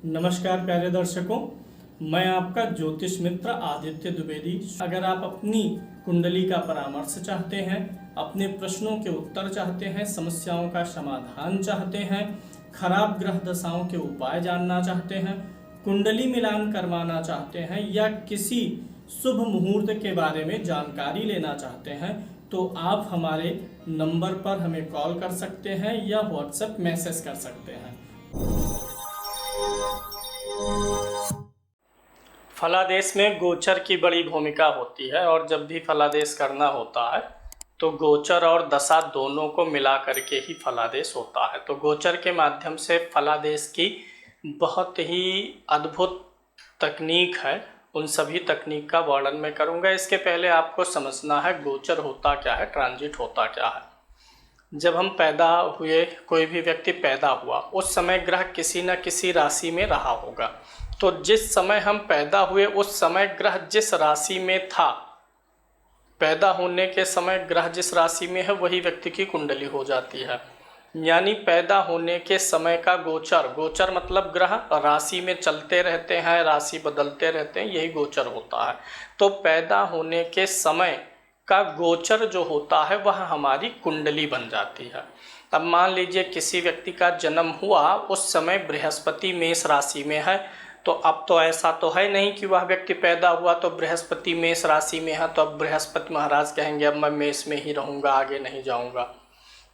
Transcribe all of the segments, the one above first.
नमस्कार प्यारे दर्शकों, मैं आपका ज्योतिष मित्र आदित्य द्विवेदी। अगर आप अपनी कुंडली का परामर्श चाहते हैं, अपने प्रश्नों के उत्तर चाहते हैं, समस्याओं का समाधान चाहते हैं, खराब ग्रह दशाओं के उपाय जानना चाहते हैं, कुंडली मिलान करवाना चाहते हैं या किसी शुभ मुहूर्त के बारे में जानकारी लेना चाहते हैं, तो आप हमारे नंबर पर हमें कॉल कर सकते हैं या व्हाट्सएप मैसेज कर सकते हैं। फलादेश में गोचर की बड़ी भूमिका होती है और जब भी फलादेश करना होता है तो गोचर और दशा दोनों को मिला करके ही फलादेश होता है। तो गोचर के माध्यम से फलादेश की बहुत ही अद्भुत तकनीक है। उन सभी तकनीक का वर्णन मैं करूंगा। इसके पहले आपको समझना है गोचर होता क्या है, ट्रांजिट होता क्या है। जब हम पैदा हुए, कोई भी व्यक्ति पैदा हुआ, उस समय ग्रह किसी न किसी राशि में रहा होगा। तो जिस समय हम पैदा हुए उस समय ग्रह जिस राशि में था, पैदा होने के समय ग्रह जिस राशि में है वही व्यक्ति की कुंडली हो जाती है। यानी पैदा होने के समय का गोचर, गोचर मतलब ग्रह राशि में चलते रहते हैं, राशि बदलते रहते हैं, यही गोचर होता है। तो पैदा होने के समय का गोचर जो होता है वह हमारी कुंडली बन जाती है। अब मान लीजिए किसी व्यक्ति का जन्म हुआ, उस समय बृहस्पति मेष राशि में है, तो अब तो ऐसा तो है नहीं कि वह व्यक्ति पैदा हुआ तो बृहस्पति मेष राशि में है तो अब बृहस्पति महाराज कहेंगे अब मैं मेष में ही रहूँगा, आगे नहीं जाऊँगा।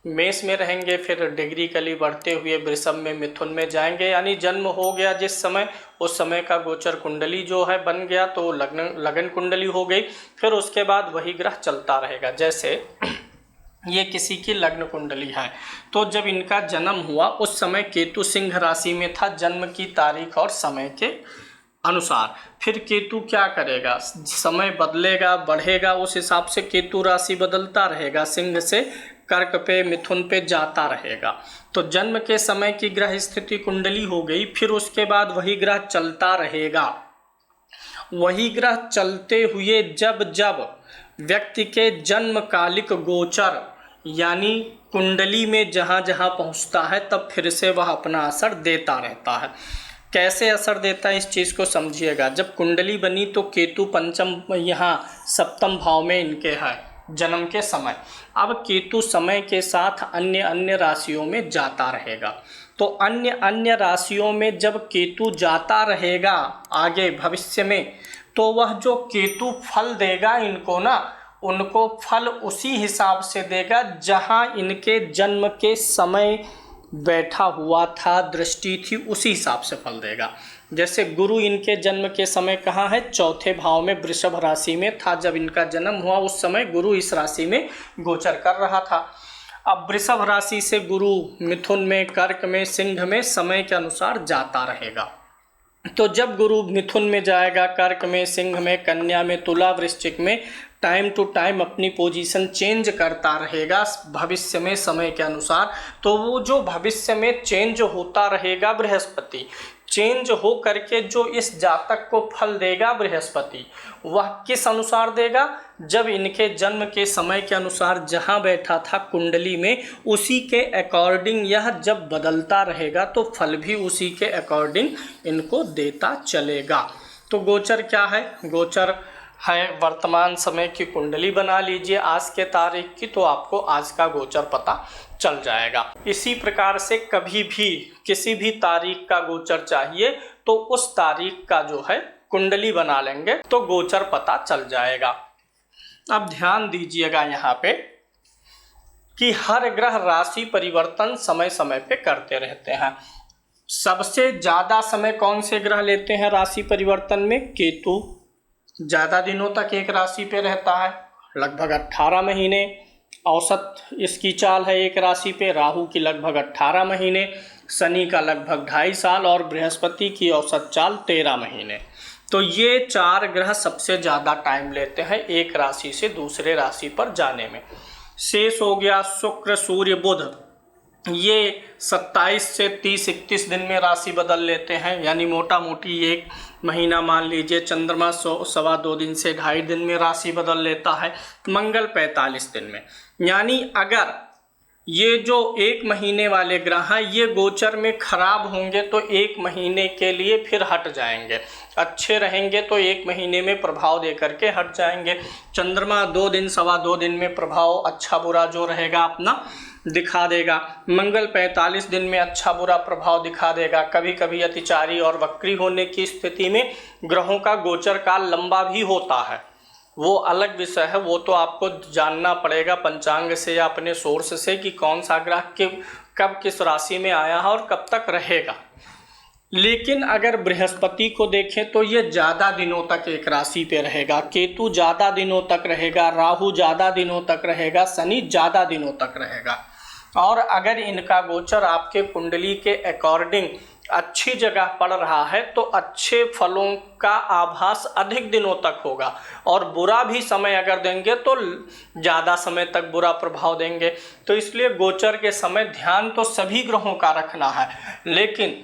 मेष में रहेंगे, फिर डिग्रिकली बढ़ते हुए वृषभ में, मिथुन में जाएंगे। यानी जन्म हो गया जिस समय, उस समय का गोचर कुंडली जो है बन गया तो लगन कुंडली हो गई। फिर उसके बाद वही ग्रह चलता रहेगा। जैसे ये किसी की लग्न कुंडली है, तो जब इनका जन्म हुआ उस समय केतु सिंह राशि में था, जन्म की तारीख और समय के अनुसार। फिर केतु क्या करेगा, समय बदलेगा, बढ़ेगा, उस हिसाब से केतु राशि बदलता रहेगा, सिंह से कर्क पे, मिथुन पे जाता रहेगा। तो जन्म के समय की ग्रह स्थिति कुंडली हो गई। फिर उसके बाद वही ग्रह चलता रहेगा। वही ग्रह चलते हुए जब जब व्यक्ति के जन्मकालिक गोचर यानी कुंडली में जहाँ जहाँ पहुँचता है तब फिर से वह अपना असर देता रहता है। कैसे असर देता है इस चीज़ को समझिएगा। जब कुंडली बनी तो केतु पंचम यहाँ सप्तम भाव में इनके है जन्म के समय। अब केतु समय के साथ अन्य अन्य राशियों में जाता रहेगा। तो अन्य अन्य राशियों में जब केतु जाता रहेगा आगे भविष्य में, तो वह जो केतु फल देगा इनको ना, उनको फल उसी हिसाब से देगा जहां इनके जन्म के समय बैठा हुआ था, दृष्टि थी, उसी हिसाब से फल देगा। जैसे गुरु इनके जन्म के समय कहाँ है, चौथे भाव में वृषभ राशि में था। जब इनका जन्म हुआ उस समय गुरु इस राशि में गोचर कर रहा था। अब वृषभ राशि से गुरु मिथुन में, कर्क में, सिंह में समय के अनुसार जाता रहेगा। तो जब गुरु मिथुन में जाएगा, कर्क में, सिंह में, कन्या में, तुला, वृश्चिक में, टाइम टू टाइम अपनी पोजीशन चेंज करता रहेगा भविष्य में समय के अनुसार। तो वो जो भविष्य में चेंज होता रहेगा बृहस्पति, चेंज हो करके जो इस जातक को फल देगा बृहस्पति, वह किस अनुसार देगा, जब इनके जन्म के समय के अनुसार जहाँ बैठा था कुंडली में उसी के अकॉर्डिंग यह जब बदलता रहेगा तो फल भी उसी के अकॉर्डिंग इनको देता चलेगा। तो गोचर क्या है, गोचर है वर्तमान समय की कुंडली बना लीजिए आज के तारीख की, तो आपको आज का गोचर पता चल जाएगा। इसी प्रकार से कभी भी किसी भी तारीख का गोचर चाहिए तो उस तारीख का जो है कुंडली बना लेंगे तो गोचर पता चल जाएगा। अब ध्यान दीजिएगा यहाँ पे कि हर ग्रह राशि परिवर्तन समय समय पे करते रहते हैं। सबसे ज़्यादा समय कौन से ग्रह लेते हैं राशि परिवर्तन में, केतु ज़्यादा दिनों तक एक राशि पे रहता है, लगभग 18 महीने औसत इसकी चाल है एक राशि पे। राहु की लगभग 18 महीने, शनि का लगभग 2.5 साल और बृहस्पति की औसत चाल 13 महीने। तो ये 4 ग्रह सबसे ज़्यादा टाइम लेते हैं एक राशि से दूसरे राशि पर जाने में। शेष हो गया शुक्र, सूर्य, बुध, ये 27 से 30-31 दिन में राशि बदल लेते हैं। यानी मोटा मोटी एक महीना मान लीजिए, चंद्रमा 1.25-2 दिन से 2.5 दिन में राशि बदल लेता है। मंगल 45 दिन में। यानी अगर ये जो 1 महीने वाले ग्रह हैं ये गोचर में खराब होंगे तो 1 महीने के लिए फिर हट जाएंगे, अच्छे रहेंगे तो 1 महीने में प्रभाव दे करके हट जाएंगे। चंद्रमा 2 दिन सवा 2 दिन में प्रभाव अच्छा बुरा जो रहेगा अपना दिखा देगा। मंगल 45 दिन में अच्छा बुरा प्रभाव दिखा देगा। कभी कभी अतिचारी और वक्री होने की स्थिति में ग्रहों का गोचर काल लंबा भी होता है, वो अलग विषय है, वो तो आपको जानना पड़ेगा पंचांग से या अपने सोर्स से कि कौन सा ग्रह कब किस राशि में आया है और कब तक रहेगा। लेकिन अगर बृहस्पति को देखें तो ये ज़्यादा दिनों तक एक राशि पे रहेगा, केतु ज़्यादा दिनों तक रहेगा, राहु ज़्यादा दिनों तक रहेगा, शनि ज़्यादा दिनों तक रहेगा। और अगर इनका गोचर आपके कुंडली के अकॉर्डिंग अच्छी जगह पड़ रहा है तो अच्छे फलों का आभास अधिक दिनों तक होगा, और बुरा भी समय अगर देंगे तो ज़्यादा समय तक बुरा प्रभाव देंगे। तो इसलिए गोचर के समय ध्यान तो सभी ग्रहों का रखना है, लेकिन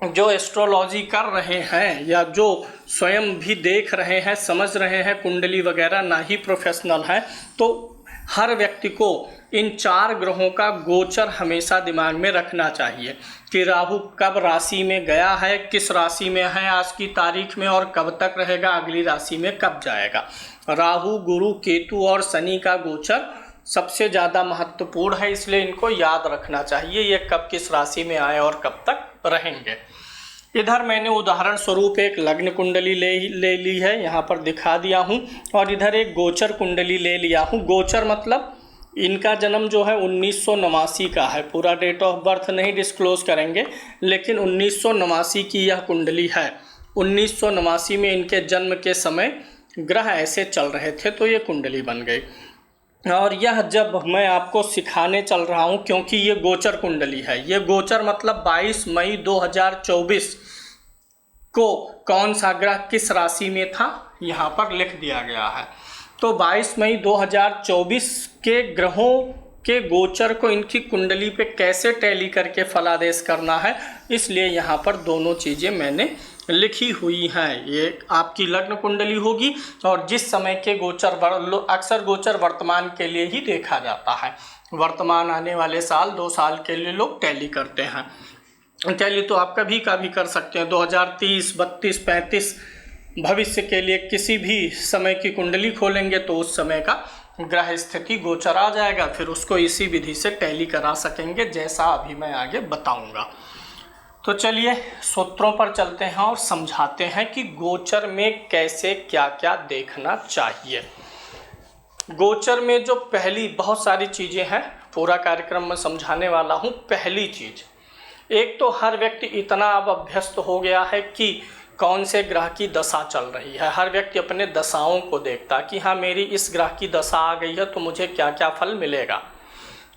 जो एस्ट्रोलॉजी कर रहे हैं या जो स्वयं भी देख रहे हैं, समझ रहे हैं कुंडली वगैरह, ना ही प्रोफेशनल है, तो हर व्यक्ति को इन 4 ग्रहों का गोचर हमेशा दिमाग में रखना चाहिए कि राहु कब राशि में गया है, किस राशि में है आज की तारीख में, और कब तक रहेगा, अगली राशि में कब जाएगा। राहु, गुरु, केतु और शनि का गोचर सबसे ज़्यादा महत्वपूर्ण है, इसलिए इनको याद रखना चाहिए ये कब किस राशि में आए और कब तक रहेंगे। इधर मैंने उदाहरण स्वरूप एक लग्न कुंडली ले ली है, यहाँ पर दिखा दिया हूँ, और इधर एक गोचर कुंडली ले लिया हूँ। गोचर मतलब इनका जन्म जो है 1989 का है, पूरा डेट ऑफ बर्थ नहीं डिस्क्लोज करेंगे, लेकिन 1989 की यह कुंडली है। 1989 में इनके जन्म के समय ग्रह ऐसे चल रहे थे तो ये कुंडली बन गई। और यह जब मैं आपको सिखाने चल रहा हूँ, क्योंकि ये गोचर कुंडली है, ये गोचर मतलब 22 मई 2024 को कौन सा ग्रह किस राशि में था यहाँ पर लिख दिया गया है। तो 22 मई 2024 के ग्रहों के गोचर को इनकी कुंडली पे कैसे टैली करके फलादेश करना है, इसलिए यहाँ पर दोनों चीज़ें मैंने लिखी हुई हैं। ये आपकी लग्न कुंडली होगी, और जिस समय के गोचर अक्सर गोचर वर्तमान के लिए ही देखा जाता है, वर्तमान आने वाले साल 2 साल के लिए लोग टैली करते हैं। टैली तो आप कभी का भी कर सकते हैं, 2030, 32, 35 भविष्य के लिए किसी भी समय की कुंडली खोलेंगे तो उस समय का ग्रह स्थिति गोचर आ जाएगा, फिर उसको इसी विधि से टैली करा सकेंगे, जैसा अभी मैं आगे बताऊंगा। तो चलिए सूत्रों पर चलते हैं और समझाते हैं कि गोचर में कैसे क्या क्या देखना चाहिए। गोचर में जो पहली बहुत सारी चीज़ें हैं, पूरा कार्यक्रम में समझाने वाला हूँ। पहली चीज़, एक तो हर व्यक्ति इतना अब अभ्यस्त हो गया है कि कौन से ग्रह की दशा चल रही है, हर व्यक्ति अपने दशाओं को देखता कि हाँ मेरी इस ग्रह की दशा आ गई है तो मुझे क्या क्या फल मिलेगा।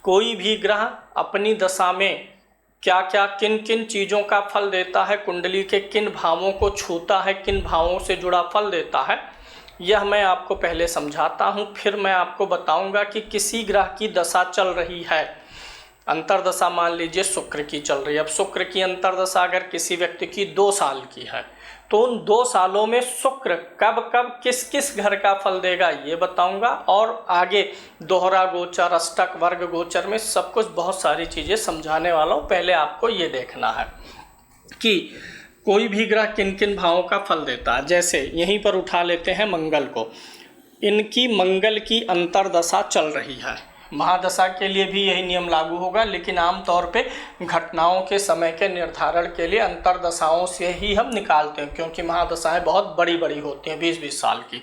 कोई भी ग्रह अपनी दशा में क्या क्या किन किन चीज़ों का फल देता है, कुंडली के किन भावों को छूता है, किन भावों से जुड़ा फल देता है, यह मैं आपको पहले समझाता हूँ। फिर मैं आपको बताऊँगा कि किसी ग्रह की दशा चल रही है, अंतरदशा मान लीजिए शुक्र की चल रही है। अब शुक्र की अंतरदशा अगर किसी व्यक्ति की 2 साल की है तो उन 2 सालों में शुक्र कब कब किस किस घर का फल देगा ये बताऊंगा, और आगे दोहरा गोचर, अष्टक, वर्ग गोचर में सब कुछ बहुत सारी चीज़ें समझाने वाला हूँ। पहले आपको ये देखना है कि कोई भी ग्रह किन किन भावों का फल देता है। जैसे यहीं पर उठा लेते हैं मंगल को, इनकी मंगल की अंतरदशा चल रही है। महादशा के लिए भी यही नियम लागू होगा, लेकिन आमतौर पे घटनाओं के समय के निर्धारण के लिए अंतरदशाओं से ही हम निकालते हैं, क्योंकि महादशाएं बहुत बड़ी बड़ी होती हैं, 20-20 साल की।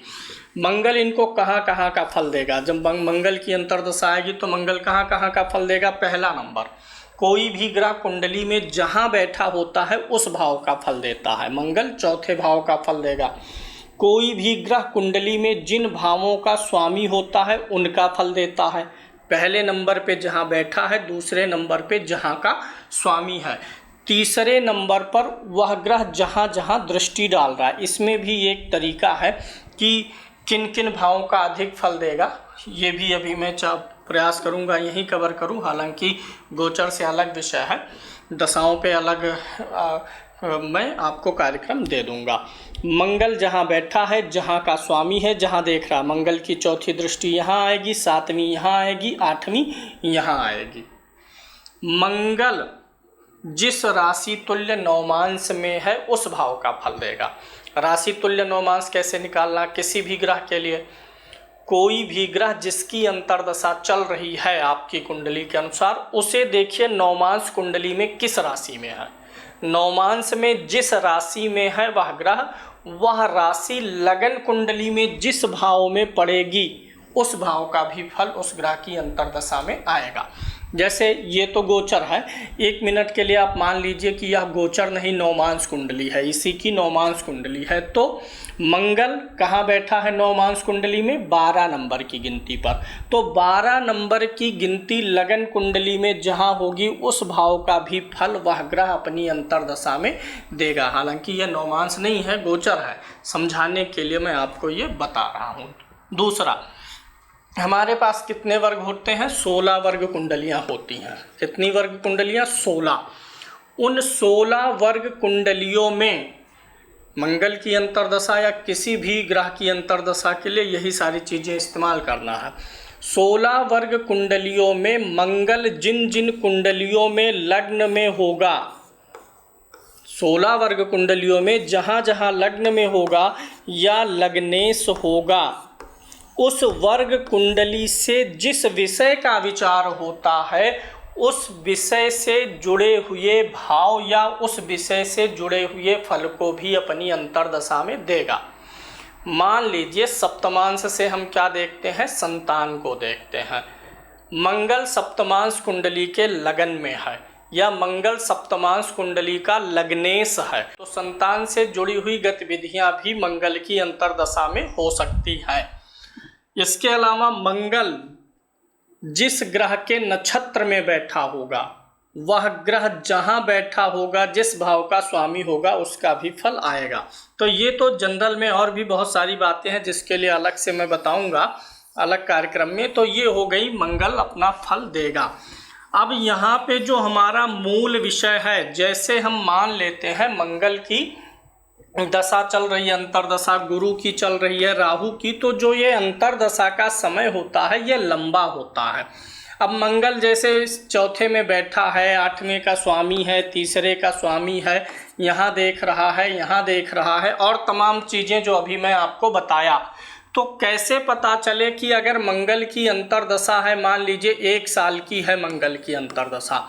मंगल इनको कहाँ कहाँ का फल देगा, जब मंगल की अंतरदशा आएगी तो मंगल कहाँ कहाँ का फल देगा। पहला नंबर, कोई भी ग्रह कुंडली में जहाँ बैठा होता है उस भाव का फल देता है। मंगल 4थे भाव का फल देगा। कोई भी ग्रह कुंडली में जिन भावों का स्वामी होता है उनका फल देता है। पहले नंबर पे जहाँ बैठा है, दूसरे नंबर पे जहाँ का स्वामी है, तीसरे नंबर पर वह ग्रह जहाँ जहाँ दृष्टि डाल रहा है। इसमें भी एक तरीका है कि किन किन भावों का अधिक फल देगा, ये भी अभी मैं प्रयास करूँगा यहीं कवर करूँ। हालांकि गोचर से अलग विषय है, दशाओं पे अलग मैं आपको कार्यक्रम दे दूंगा। मंगल जहाँ बैठा है, जहाँ का स्वामी है, जहाँ देख रहा, मंगल की चौथी दृष्टि यहाँ आएगी, सातवीं यहाँ आएगी, आठवीं यहाँ आएगी। मंगल जिस राशि तुल्य नवमांश में है उस भाव का फल देगा। राशि तुल्य नवमांश कैसे निकालना? किसी भी ग्रह के लिए, कोई भी ग्रह जिसकी अंतर्दशा चल रही है आपकी कुंडली के अनुसार, उसे देखिए नवमांश कुंडली में किस राशि में है। नवमांश में जिस राशि में है वह ग्रह, वह राशि लगन कुंडली में जिस भाव में पड़ेगी उस भाव का भी फल उस ग्रह की अंतर्दशा में आएगा। जैसे ये तो गोचर है, 1 मिनट के लिए आप मान लीजिए कि यह गोचर नहीं नवमांश कुंडली है, इसी की नवमांश कुंडली है। तो मंगल कहाँ बैठा है नवमांश कुंडली में? 12 नंबर की गिनती पर। तो 12 नंबर की गिनती लगन कुंडली में जहाँ होगी उस भाव का भी फल वह ग्रह अपनी अंतर्दशा में देगा। हालांकि यह नवमांश नहीं है, गोचर है, समझाने के लिए मैं आपको ये बता रहा हूँ। दूसरा, हमारे पास कितने वर्ग होते हैं? 16 वर्ग कुंडलियाँ होती हैं। कितनी वर्ग कुंडलियाँ? 16। उन 16 वर्ग कुंडलियों में मंगल की अंतर्दशा या किसी भी ग्रह की अंतर्दशा के लिए यही सारी चीज़ें इस्तेमाल करना है। 16 वर्ग कुंडलियों में मंगल जिन जिन कुंडलियों में लग्न में होगा, 16 वर्ग कुंडलियों में जहाँ जहाँ लग्न में होगा या लग्नेश होगा, उस वर्ग कुंडली से जिस विषय का विचार होता है उस विषय से जुड़े हुए भाव या उस विषय से जुड़े हुए फल को भी अपनी अंतर्दशा में देगा। मान लीजिए सप्तमांश से हम क्या देखते हैं? संतान को देखते हैं। मंगल सप्तमांश कुंडली के लगन में है या मंगल सप्तमांश कुंडली का लग्नेश है, तो संतान से जुड़ी हुई गतिविधियां भी मंगल की अंतर्दशा में हो सकती हैं। इसके अलावा मंगल जिस ग्रह के नक्षत्र में बैठा होगा, वह ग्रह जहाँ बैठा होगा, जिस भाव का स्वामी होगा, उसका भी फल आएगा। तो ये तो जनरल में और भी बहुत सारी बातें हैं जिसके लिए अलग से मैं बताऊंगा अलग कार्यक्रम में। तो ये हो गई मंगल अपना फल देगा। अब यहाँ पे जो हमारा मूल विषय है, जैसे हम मान लेते हैं मंगल की दशा चल रही है, अंतर्दशा गुरु की चल रही है, राहु की, तो जो ये अंतर्दशा का समय होता है ये लंबा होता है। अब मंगल जैसे चौथे में बैठा है, 8वें का स्वामी है, तीसरे का स्वामी है, यहाँ देख रहा है, यहाँ देख रहा है, और तमाम चीज़ें जो अभी मैं आपको बताया। तो कैसे पता चले कि अगर मंगल की अंतर्दशा है, मान लीजिए 1 साल की है मंगल की अंतर्दशा,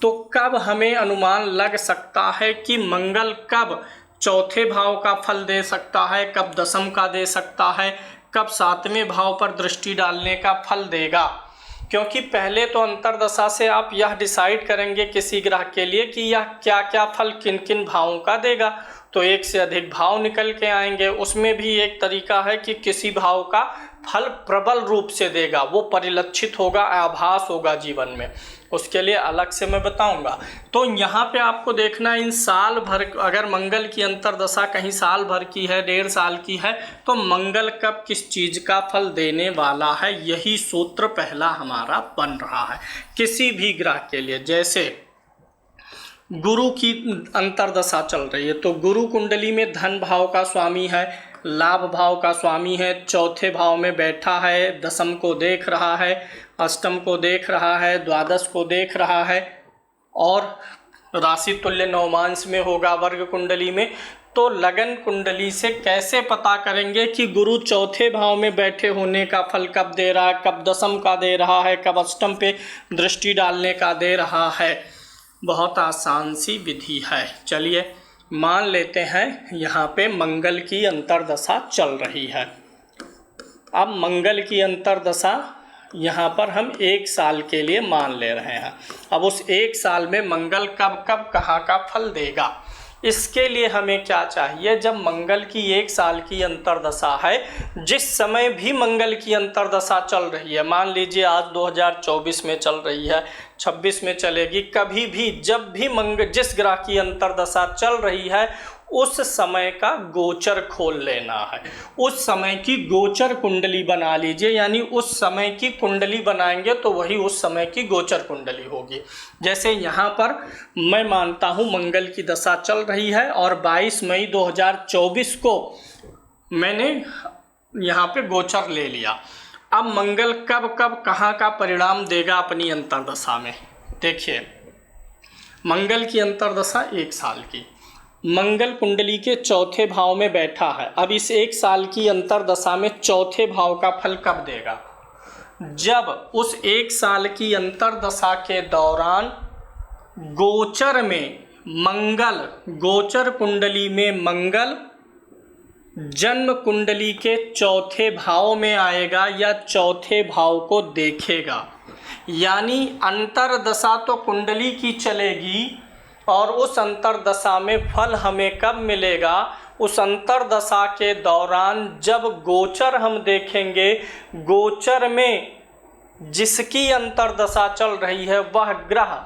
तो कब हमें अनुमान लग सकता है कि मंगल कब चौथे भाव का फल दे सकता है, कब दशम का दे सकता है, कब 7वें भाव पर दृष्टि डालने का फल देगा? क्योंकि पहले तो अंतर्दशा से आप यह डिसाइड करेंगे किसी ग्रह के लिए कि यह क्या क्या फल किन किन भावों का देगा, तो एक से अधिक भाव निकल के आएंगे। उसमें भी एक तरीका है कि किसी भाव का फल प्रबल रूप से देगा, वो परिलक्षित होगा, आभास होगा जीवन में, उसके लिए अलग से मैं बताऊंगा। तो यहाँ पे आपको देखना, इन साल भर, अगर मंगल की अंतर्दशा कहीं साल भर की है, 1.5 साल की है, तो मंगल कब किस चीज़ का फल देने वाला है, यही सूत्र पहला हमारा बन रहा है किसी भी ग्रह के लिए। जैसे गुरु की अंतर्दशा चल रही है, तो गुरु कुंडली में धन भाव का स्वामी है, लाभ भाव का स्वामी है, चौथे भाव में बैठा है, दशम को देख रहा है, अष्टम को देख रहा है, द्वादश को देख रहा है, और राशि तुल्य नवमांश में होगा वर्ग कुंडली में। तो लगन कुंडली से कैसे पता करेंगे कि गुरु चौथे भाव में बैठे होने का फल कब दे रहा है, कब दशम का दे रहा है, कब अष्टम पे दृष्टि डालने का दे रहा है? बहुत आसान सी विधि है। चलिए मान लेते हैं यहाँ पे मंगल की अंतर्दशा चल रही है। अब मंगल की अंतर्दशा यहाँ पर हम 1 साल के लिए मान ले रहे हैं। अब उस 1 साल में मंगल कब कब कहाँ का फल देगा, इसके लिए हमें क्या चाहिए? जब मंगल की 1 साल की अंतर्दशा है, जिस समय भी मंगल की अंतर्दशा चल रही है, मान लीजिए आज 2024 में चल रही है, 26 में चलेगी। कभी भी जब भी जिस ग्रह की अंतर्दशा चल रही है उस समय का गोचर खोल लेना है, उस समय की गोचर कुंडली बना लीजिए, यानी उस समय की कुंडली बनाएंगे तो वही उस समय की गोचर कुंडली होगी। जैसे यहाँ पर मैं मानता हूँ मंगल की दशा चल रही है और 22 मई 2024 को मैंने यहाँ पे गोचर ले लिया। अब मंगल कब कब कहाँ का परिणाम देगा अपनी अंतर्दशा में, देखिए मंगल की अंतर्दशा 1 साल की, मंगल कुंडली के चौथे भाव में बैठा है। अब इस 1 साल की अंतर्दशा में चौथे भाव का फल कब देगा, जब उस 1 साल की अंतर्दशा के दौरान गोचर में मंगल, गोचर कुंडली में मंगल जन्म कुंडली के चौथे भाव में आएगा या चौथे भाव को देखेगा। यानी अंतर्दशा तो कुंडली की चलेगी और उस अंतर्दशा में फल हमें कब मिलेगा, उस अंतर्दशा के दौरान जब गोचर हम देखेंगे, गोचर में जिसकी अंतर्दशा चल रही है वह ग्रह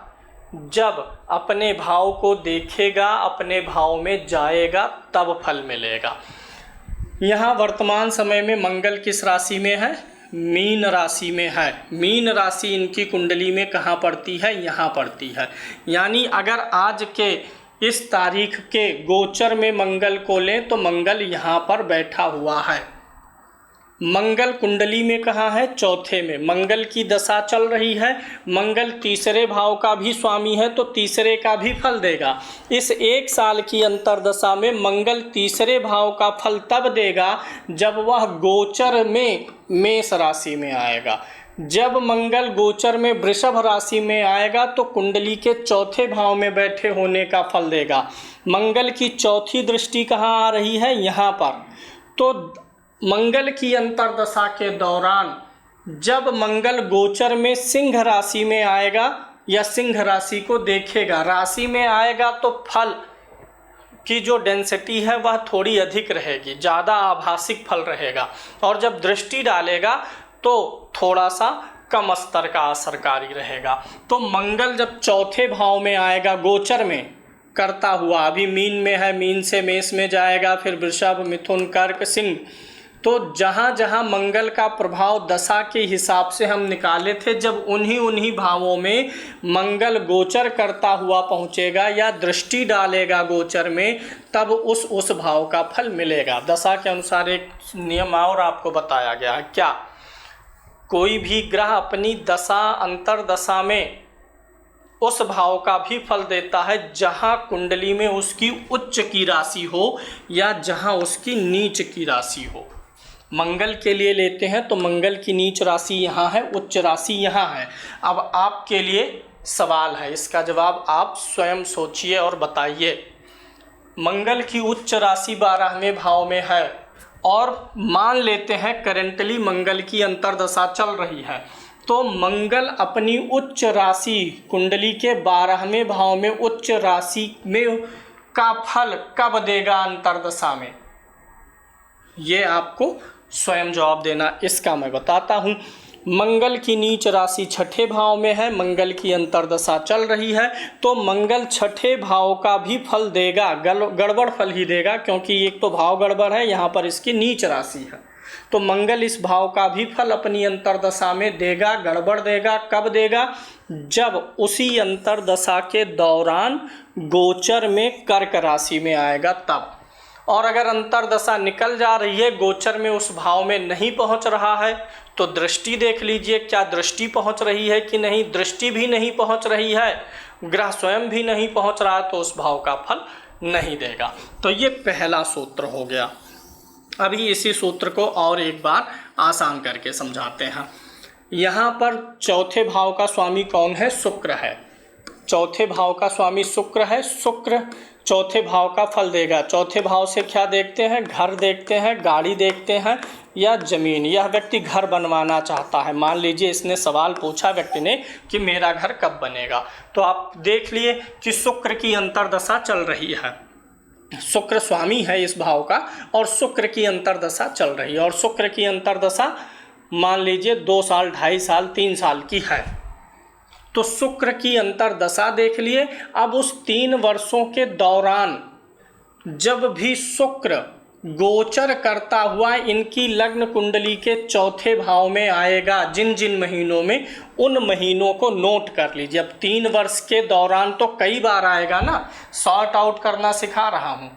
जब अपने भाव को देखेगा, अपने भाव में जाएगा, तब फल मिलेगा। यहाँ वर्तमान समय में मंगल किस राशि में है, मीन राशि में है। मीन राशि इनकी कुंडली में कहाँ पड़ती है, यहाँ पड़ती है। यानी अगर आज के इस तारीख के गोचर में मंगल को लें तो मंगल यहाँ पर बैठा हुआ है। मंगल कुंडली में कहाँ है, चौथे में। मंगल की दशा चल रही है, मंगल तीसरे भाव का भी स्वामी है तो तीसरे का भी फल देगा। इस 1 साल की अंतर्दशा में मंगल तीसरे भाव का फल तब देगा जब वह गोचर में मेष राशि में आएगा। जब मंगल गोचर में वृषभ राशि में आएगा तो कुंडली के चौथे भाव में बैठे होने का फल देगा। मंगल की चौथी दृष्टि कहाँ आ रही है, यहाँ पर। तो मंगल की अंतर्दशा के दौरान जब मंगल गोचर में सिंह राशि में आएगा या सिंह राशि को देखेगा, राशि में आएगा तो फल की जो डेंसिटी है वह थोड़ी अधिक रहेगी, ज़्यादा आभासिक फल रहेगा। और जब दृष्टि डालेगा तो थोड़ा सा कम स्तर का असरकारी रहेगा। तो मंगल जब चौथे भाव में आएगा गोचर में करता हुआ, अभी मीन में है, मीन से मेष में जाएगा, फिर वृषभ, मिथुन, कर्क, सिंह। तो जहाँ जहाँ मंगल का प्रभाव दशा के हिसाब से हम निकाले थे, जब उन्हीं भावों में मंगल गोचर करता हुआ पहुँचेगा या दृष्टि डालेगा गोचर में, तब उस भाव का फल मिलेगा। दशा के अनुसार एक नियम और आपको बताया गया है, क्या कोई भी ग्रह अपनी दशा अंतर्दशा में उस भाव का भी फल देता है जहाँ कुंडली में उसकी उच्च की राशि हो या जहाँ उसकी नीच की राशि हो। मंगल के लिए लेते हैं तो मंगल की नीच राशि यहाँ है, उच्च राशि यहाँ है। अब आपके लिए सवाल है, इसका जवाब आप स्वयं सोचिए और बताइए। मंगल की उच्च राशि 12वें भाव में है और मान लेते हैं करेंटली मंगल की अंतर्दशा चल रही है, तो मंगल अपनी उच्च राशि कुंडली के 12वें भाव में उच्च राशि में का फल कब देगा अंतर्दशा में, ये आपको स्वयं जवाब देना। इसका मैं बताता हूँ। मंगल की नीच राशि 6ठे भाव में है, मंगल की अंतर्दशा चल रही है, तो मंगल 6ठे भाव का भी फल देगा, गड़बड़ फल ही देगा, क्योंकि एक तो भाव गड़बड़ है, यहाँ पर इसकी नीच राशि है। तो मंगल इस भाव का भी फल अपनी अंतर्दशा में देगा, गड़बड़ देगा। कब देगा, जब उसी अंतर्दशा के दौरान गोचर में कर्क राशि में आएगा तब। और अगर अंतर्दशा निकल जा रही है, गोचर में उस भाव में नहीं पहुंच रहा है, तो दृष्टि देख लीजिए, क्या दृष्टि पहुंच रही है कि नहीं। दृष्टि भी नहीं पहुंच रही है, ग्रह स्वयं भी नहीं पहुंच रहा है, तो उस भाव का फल नहीं देगा। तो ये पहला सूत्र हो गया। अभी इसी सूत्र को और एक बार आसान करके समझाते हैं। यहाँ पर चौथे भाव का स्वामी कौन है, शुक्र है। चौथे भाव का स्वामी शुक्र है। शुक्र चौथे भाव का फल देगा। चौथे भाव से क्या देखते हैं, घर देखते हैं, गाड़ी देखते हैं या ज़मीन। यह व्यक्ति घर बनवाना चाहता है। मान लीजिए इसने सवाल पूछा व्यक्ति ने कि मेरा घर कब बनेगा, तो आप देख लिए कि शुक्र की अंतर्दशा चल रही है, शुक्र स्वामी है इस भाव का और शुक्र की अंतर्दशा चल रही है। और शुक्र की अंतर्दशा मान लीजिए 2 साल, 2.5 साल, 3 साल की है। तो शुक्र की अंतर्दशा देख लिए। अब उस 3 वर्षों के दौरान जब भी शुक्र गोचर करता हुआ इनकी लग्न कुंडली के चौथे भाव में आएगा, जिन जिन महीनों में, उन महीनों को नोट कर लीजिए। अब 3 वर्ष के दौरान तो कई बार आएगा ना, सॉर्ट आउट करना सिखा रहा हूँ।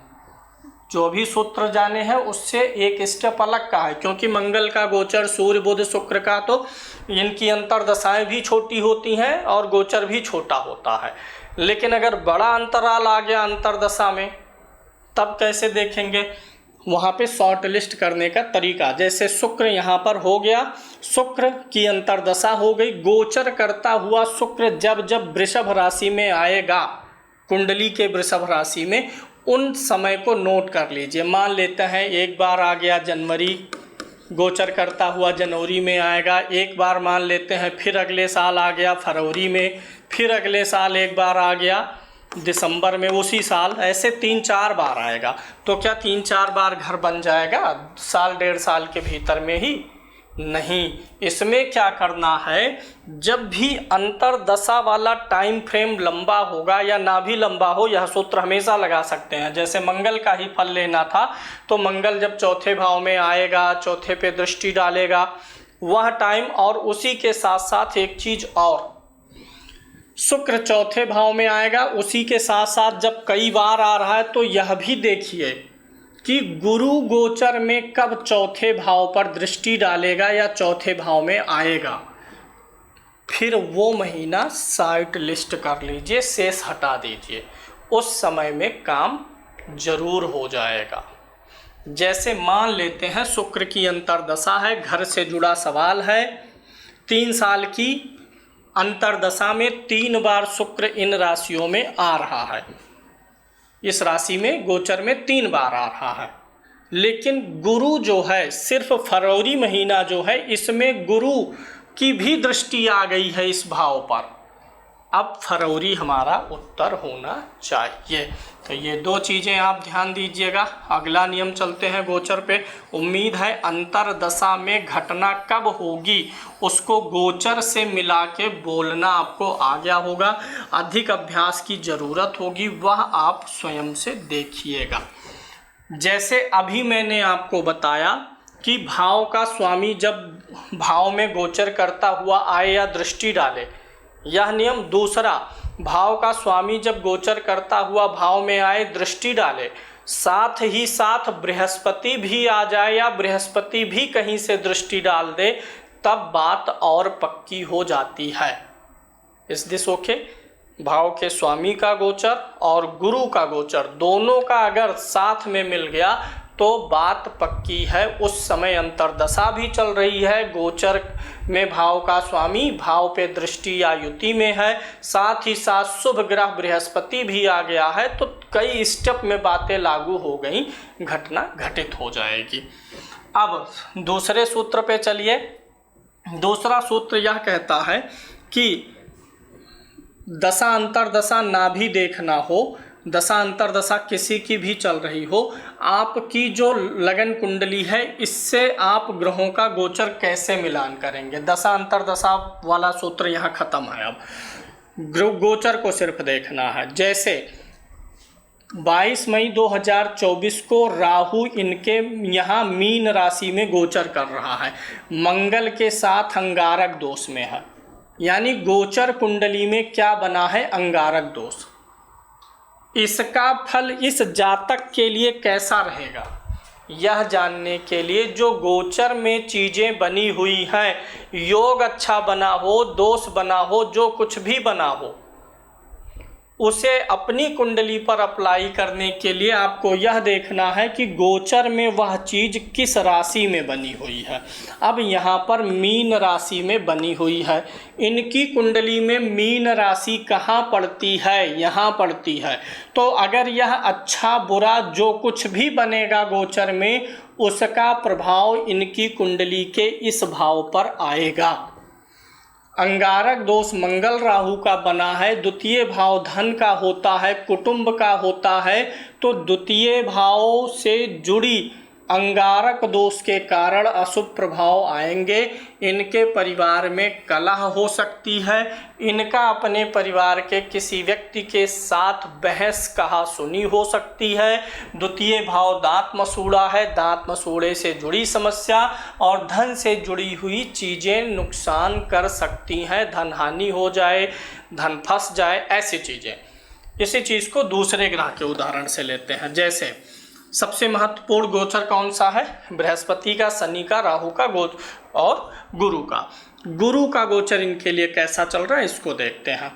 जो भी सूत्र जाने हैं उससे एक स्टेप अलग का है, क्योंकि मंगल का गोचर, सूर्य बुध शुक्र का, तो इनकी अंतर्दशाएं भी छोटी होती हैं और गोचर भी छोटा होता है। लेकिन अगर बड़ा अंतराल आ गया अंतर्दशा में, तब कैसे देखेंगे? वहाँ पे शॉर्ट लिस्ट करने का तरीका, जैसे शुक्र यहाँ पर हो गया, शुक्र की अंतर्दशा हो गई, गोचर करता हुआ शुक्र जब जब वृषभ राशि में आएगा, कुंडली के वृषभ राशि में, उन समय को नोट कर लीजिए। मान लेते हैं एक बार आ गया जनवरी, गोचर करता हुआ जनवरी में आएगा, एक बार मान लेते हैं फिर अगले साल आ गया फरवरी में, फिर अगले साल एक बार आ गया दिसंबर में, उसी साल, ऐसे 3-4 बार आएगा। तो क्या 3-4 बार घर बन जाएगा साल 1.5 साल के भीतर में ही? नहीं, इसमें क्या करना है, जब भी अंतर्दशा वाला टाइम फ्रेम लंबा होगा या ना भी लंबा हो, यह सूत्र हमेशा लगा सकते हैं। जैसे मंगल का ही फल लेना था, तो मंगल जब चौथे भाव में आएगा, चौथे पे दृष्टि डालेगा, वह टाइम, और उसी के साथ साथ एक चीज़ और, शुक्र चौथे भाव में आएगा, उसी के साथ साथ जब कई बार आ रहा है तो यह भी देखिए कि गुरु गोचर में कब चौथे भाव पर दृष्टि डालेगा या चौथे भाव में आएगा। फिर वो महीना साइट लिस्ट कर लीजिए, शेष हटा दीजिए, उस समय में काम जरूर हो जाएगा। जैसे मान लेते हैं शुक्र की अंतर्दशा है, घर से जुड़ा सवाल है, 3 साल की अंतर्दशा में 3 बार शुक्र इन राशियों में आ रहा है, इस राशि में गोचर में 3 बार आ रहा है। लेकिन गुरु जो है, सिर्फ फरवरी महीना जो है, इसमें गुरु की भी दृष्टि आ गई है इस भाव पर। अब फरवरी हमारा उत्तर होना चाहिए। तो ये 2 चीज़ें आप ध्यान दीजिएगा। अगला नियम चलते हैं गोचर पे। उम्मीद है अंतर्दशा में घटना कब होगी उसको गोचर से मिला के बोलना आपको आ गया होगा। अधिक अभ्यास की ज़रूरत होगी, वह आप स्वयं से देखिएगा। जैसे अभी मैंने आपको बताया कि भाव का स्वामी जब भाव में गोचर करता हुआ आए या दृष्टि डाले, यह नियम दूसरा, भाव का स्वामी जब गोचर करता हुआ भाव में आए, दृष्टि डाले, साथ ही साथ बृहस्पति भी आ जाए या बृहस्पति भी कहीं से दृष्टि डाल दे, तब बात और पक्की हो जाती है। इस दिस ओके, भाव के स्वामी का गोचर और गुरु का गोचर दोनों का अगर साथ में मिल गया तो बात पक्की है। उस समय अंतर्दशा भी चल रही है, गोचर में भाव का स्वामी भाव पे दृष्टि या युति में है, साथ ही साथ शुभ ग्रह बृहस्पति भी आ गया है, तो कई स्टेप में बातें लागू हो गई, घटना घटित हो जाएगी। अब दूसरे सूत्र पे चलिए। दूसरा सूत्र यह कहता है कि दशा अंतर्दशा ना भी देखना हो, दशा अंतर्दशा किसी की भी चल रही हो, आपकी जो लगन कुंडली है इससे आप ग्रहों का गोचर कैसे मिलान करेंगे। दशा अंतर्दशा वाला सूत्र यहाँ खत्म है। अब गोचर को सिर्फ देखना है। जैसे 22 मई 2024 को राहु इनके यहाँ मीन राशि में गोचर कर रहा है, मंगल के साथ अंगारक दोष में है। यानी गोचर कुंडली में क्या बना है, अंगारक दोष। इसका फल इस जातक के लिए कैसा रहेगा, यह जानने के लिए जो गोचर में चीज़ें बनी हुई हैं, योग अच्छा बना हो, दोष बना हो, जो कुछ भी बना हो, उसे अपनी कुंडली पर अप्लाई करने के लिए आपको यह देखना है कि गोचर में वह चीज़ किस राशि में बनी हुई है। अब यहाँ पर मीन राशि में बनी हुई है, इनकी कुंडली में मीन राशि कहाँ पड़ती है, यहाँ पड़ती है। तो अगर यह अच्छा बुरा जो कुछ भी बनेगा गोचर में, उसका प्रभाव इनकी कुंडली के इस भाव पर आएगा। अंगारक दोष मंगल राहु का बना है, द्वितीय भाव धन का होता है, कुटुंब का होता है, तो द्वितीय भाव से जुड़ी अंगारक दोष के कारण अशुभ प्रभाव आएंगे, इनके परिवार में कलह हो सकती है, इनका अपने परिवार के किसी व्यक्ति के साथ बहस कहा सुनी हो सकती है। द्वितीय भाव दांत मसूड़ा है, दांत मसूड़े से जुड़ी समस्या और धन से जुड़ी हुई चीज़ें नुकसान कर सकती हैं, धन हानि हो जाए, धन फंस जाए, ऐसी चीज़ें। इसी चीज़ को दूसरे ग्रह के उदाहरण से लेते हैं। जैसे सबसे महत्वपूर्ण गोचर कौन सा है? बृहस्पति का, शनि का, राहु का गोचर और गुरु का। गुरु का गोचर इनके लिए कैसा चल रहा है इसको देखते हैं।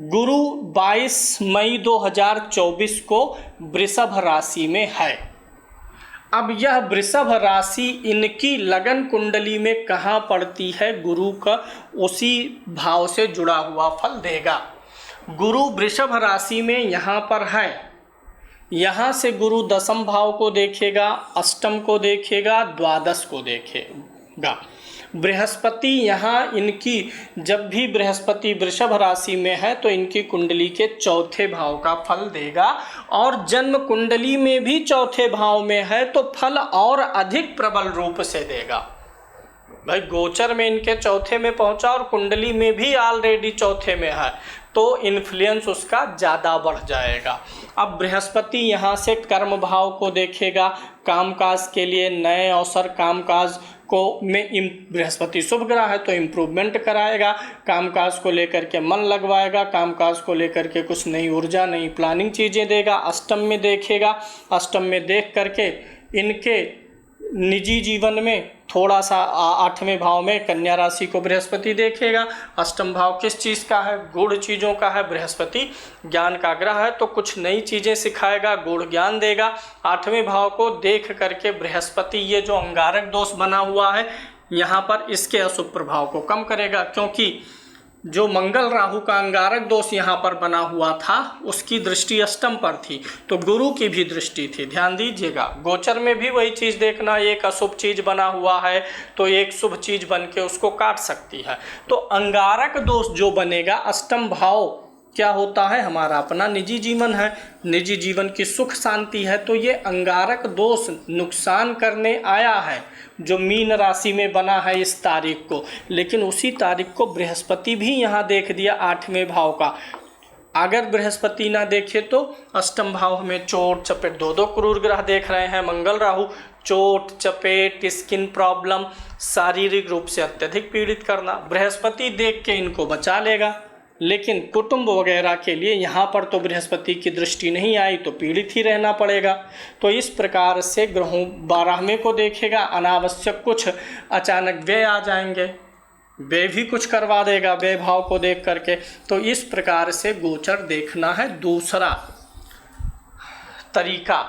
गुरु 22 मई 2024 को वृषभ राशि में है। अब यह वृषभ राशि इनकी लगन कुंडली में कहाँ पड़ती है? गुरु का उसी भाव से जुड़ा हुआ फल देगा। गुरु वृषभ राशि में यहाँ पर है, यहाँ से गुरु दशम भाव को देखेगा, अष्टम को देखेगा, द्वादश को देखेगा। बृहस्पति यहाँ इनकी, जब भी बृहस्पति वृषभ राशि में है तो इनकी कुंडली के चौथे भाव का फल देगा, और जन्म कुंडली में भी चौथे भाव में है तो फल और अधिक प्रबल रूप से देगा। भाई गोचर में इनके चौथे में पहुंचा और कुंडली में भी ऑलरेडी चौथे में है तो इन्फ्लुएंस उसका ज़्यादा बढ़ जाएगा। अब बृहस्पति यहाँ से कर्म भाव को देखेगा, कामकाज के लिए नए अवसर, कामकाज को में बृहस्पति शुभ ग्रह है तो इम्प्रूवमेंट कराएगा, कामकाज को लेकर के मन लगवाएगा, कामकाज को लेकर के कुछ नई ऊर्जा, नई प्लानिंग चीज़ें देगा। अष्टम में देखेगा, अष्टम में देख करके इनके निजी जीवन में थोड़ा सा 8वें भाव में कन्या राशि को बृहस्पति देखेगा। अष्टम भाव किस चीज़ का है? गूढ़ चीज़ों का है। बृहस्पति ज्ञान का ग्रह है तो कुछ नई चीज़ें सिखाएगा, गूढ़ ज्ञान देगा। 8वें भाव को देख करके बृहस्पति ये जो अंगारक दोष बना हुआ है यहाँ पर इसके अशुभ प्रभाव को कम करेगा, क्योंकि जो मंगल राहु का अंगारक दोष यहाँ पर बना हुआ था उसकी दृष्टि अष्टम पर थी तो गुरु की भी दृष्टि थी। ध्यान दीजिएगा, गोचर में भी वही चीज़ देखना, एक अशुभ चीज़ बना हुआ है तो एक शुभ चीज़ बन के उसको काट सकती है। तो अंगारक दोष जो बनेगा, अष्टम भाव क्या होता है? हमारा अपना निजी जीवन है, निजी जीवन की सुख शांति है, तो ये अंगारक दोष नुकसान करने आया है जो मीन राशि में बना है इस तारीख को। लेकिन उसी तारीख को बृहस्पति भी यहाँ देख दिया 8वें भाव का। अगर बृहस्पति ना देखे तो अष्टम भाव में चोट चपेट, दो क्रूर ग्रह देख रहे हैं। मंगल राहु चोट चपेट, स्किन प्रॉब्लम, शारीरिक रूप से अत्यधिक पीड़ित करना, बृहस्पति देख के इनको बचा लेगा। लेकिन कुटुंब वगैरह के लिए यहाँ पर तो बृहस्पति की दृष्टि नहीं आई तो पीड़ित ही रहना पड़ेगा। तो इस प्रकार से ग्रहों 12वें को देखेगा, अनावश्यक कुछ अचानक व्यय आ जाएंगे, व्यय भी कुछ करवा देगा व्यय भाव को देख करके। तो इस प्रकार से गोचर देखना है। दूसरा तरीका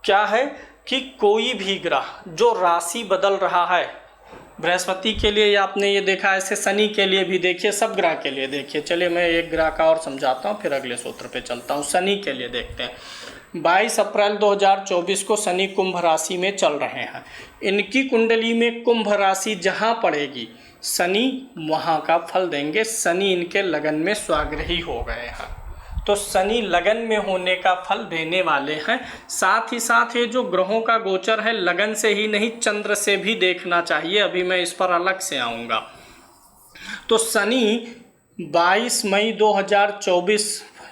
क्या है कि कोई भी ग्रह जो राशि बदल रहा है, बृहस्पति के लिए आपने ये देखा, ऐसे शनि के लिए भी देखिए, सब ग्रह के लिए देखिए। चलिए मैं एक ग्रह का और समझाता हूँ फिर अगले सूत्र पे चलता हूँ। शनि के लिए देखते हैं। 22 अप्रैल 2024 को शनि कुंभ राशि में चल रहे हैं। इनकी कुंडली में कुंभ राशि जहाँ पड़ेगी शनि वहाँ का फल देंगे। शनि इनके लगन में स्वाग्रही हो गए हैं तो शनि लगन में होने का फल देने वाले हैं। साथ ही साथ ये जो ग्रहों का गोचर है लगन से ही नहीं चंद्र से भी देखना चाहिए, अभी मैं इस पर अलग से आऊँगा। तो शनि 22 मई 2024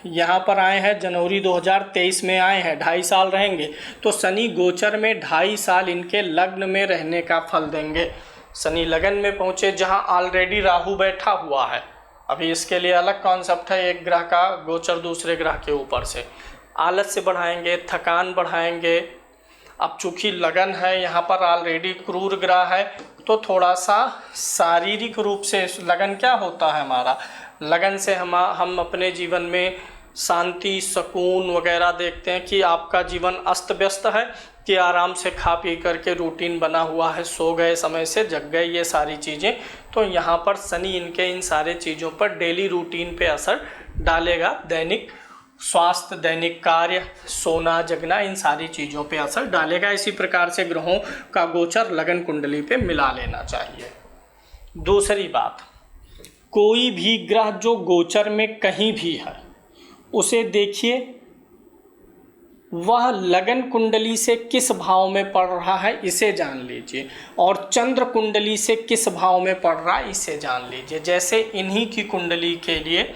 यहाँ पर आए हैं, जनवरी 2023 में आए हैं, 2.5 साल रहेंगे। तो शनि गोचर में 2.5 साल इनके लग्न में रहने का फल देंगे। शनि लगन में पहुँचे जहाँ ऑलरेडी राहु बैठा हुआ है। अभी इसके लिए अलग कॉन्सेप्ट है, एक ग्रह का गोचर दूसरे ग्रह के ऊपर से आलस से बढ़ाएंगे, थकान बढ़ाएंगे। अब चूँकि लगन है यहाँ पर ऑलरेडी क्रूर ग्रह है तो थोड़ा सा शारीरिक रूप से लगन क्या होता है हमारा, लगन से हम अपने जीवन में शांति सुकून वगैरह देखते हैं कि आपका जीवन अस्त व्यस्त है कि आराम से खा पी करके रूटीन बना हुआ है, सो गए समय से जग गए, ये सारी चीज़ें। तो यहाँ पर शनि इनके इन सारे चीज़ों पर डेली रूटीन पे असर डालेगा। दैनिक स्वास्थ्य, दैनिक कार्य, सोना जगना, इन सारी चीज़ों पे असर डालेगा। इसी प्रकार से ग्रहों का गोचर लगन कुंडली पे मिला लेना चाहिए। दूसरी बात, कोई भी ग्रह जो गोचर में कहीं भी है उसे देखिए वह लगन कुंडली से किस भाव में पड़ रहा है इसे जान लीजिए, और चंद्र कुंडली से किस भाव में पड़ रहा है इसे जान लीजिए। जैसे इन्हीं की कुंडली के लिए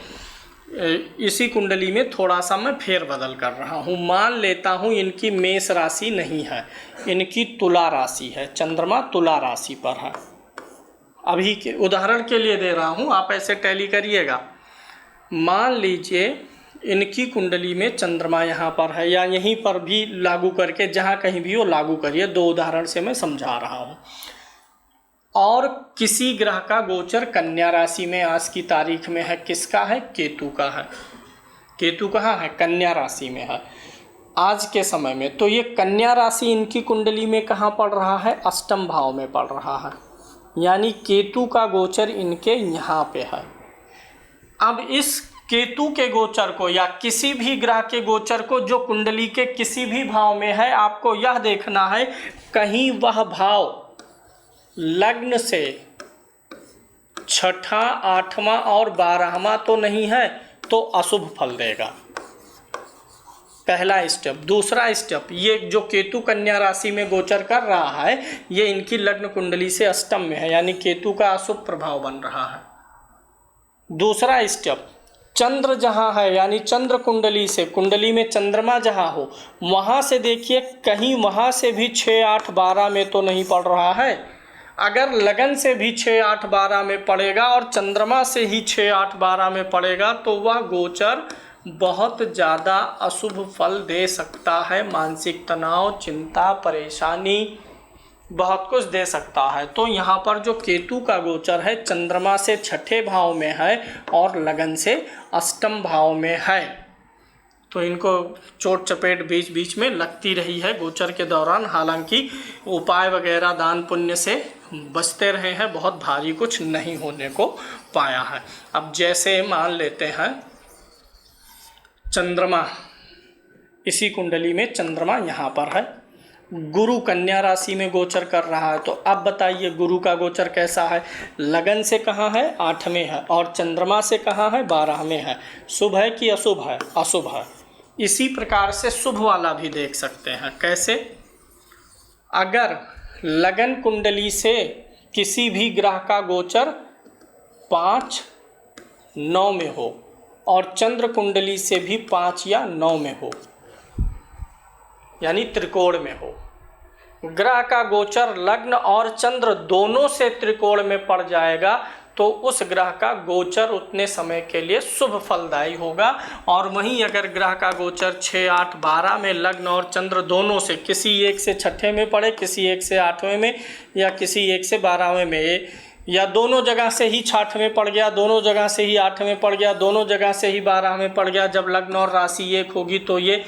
इसी कुंडली में थोड़ा सा मैं फेरबदल कर रहा हूँ। मान लेता हूँ इनकी मेष राशि नहीं है, इनकी तुला राशि है, चंद्रमा तुला राशि पर है। अभी के उदाहरण के लिए दे रहा हूँ, आप ऐसे टैली करिएगा। मान लीजिए इनकी कुंडली में चंद्रमा यहाँ पर है, या यहीं पर भी लागू करके जहाँ कहीं भी वो लागू करिए, दो उदाहरण से मैं समझा रहा हूँ। और किसी ग्रह का गोचर कन्या राशि में आज की तारीख में है, किसका है? केतु का है। केतु कहाँ है? कन्या राशि में है आज के समय में। तो ये कन्या राशि इनकी कुंडली में कहाँ पड़ रहा है? अष्टम भाव में पड़ रहा है, यानी केतु का गोचर इनके यहाँ पे है। अब इस केतु के गोचर को या किसी भी ग्रह के गोचर को जो कुंडली के किसी भी भाव में है, आपको यह देखना है कहीं वह भाव लग्न से छठा, आठवां और 12वां तो नहीं है, तो अशुभ फल देगा। पहला स्टेप। दूसरा स्टेप, ये जो केतु कन्या राशि में गोचर कर रहा है, ये इनकी लग्न कुंडली से अष्टम में है, यानी केतु का अशुभ प्रभाव बन रहा है। दूसरा स्टेप, चंद्र जहाँ है, यानी चंद्र कुंडली से, कुंडली में चंद्रमा जहाँ हो, वहाँ से देखिए कहीं वहाँ से भी 6, 8, 12 में तो नहीं पड़ रहा है। अगर लगन से भी 6, 8, 12 में पड़ेगा और चंद्रमा से ही 6, 8, 12 में पड़ेगा, तो वह गोचर बहुत ज़्यादा अशुभ फल दे सकता है। मानसिक तनाव, चिंता, परेशानी, बहुत कुछ दे सकता है। तो यहाँ पर जो केतु का गोचर है, चंद्रमा से छठे भाव में है और लगन से अष्टम भाव में है, तो इनको चोट चपेट बीच बीच में लगती रही है गोचर के दौरान। हालांकि उपाय वगैरह दान पुण्य से बचते रहे हैं, बहुत भारी कुछ नहीं होने को पाया है। अब जैसे मान लेते हैं चंद्रमा, इसी कुंडली में चंद्रमा यहाँ पर है, गुरु कन्या राशि में गोचर कर रहा है। तो अब बताइए गुरु का गोचर कैसा है? लगन से कहाँ है? 8वें है, और चंद्रमा से कहाँ है? 12वें है। शुभ है कि अशुभ है? अशुभ है। इसी प्रकार से शुभ वाला भी देख सकते हैं। कैसे? अगर लगन कुंडली से किसी भी ग्रह का गोचर 5, 9 में हो और चंद्र कुंडली से भी 5 या 9 में हो, यानी त्रिकोण में हो, ग्रह का गोचर लग्न और चंद्र दोनों से त्रिकोण में पड़ जाएगा, तो उस ग्रह का गोचर उतने समय के लिए शुभ फलदायी होगा। और वहीं अगर ग्रह का गोचर 6, 8, 12 में लग्न और चंद्र दोनों से किसी एक से छठे में पड़े, किसी एक से 8वें में, या किसी एक से 12वें में, या दोनों जगह से ही 6 में पड़ गया, दोनों जगह से ही 8 में पड़ गया, दोनों जगह से ही 12 में पड़ गया, जब लग्न और राशि एक होगी तो ये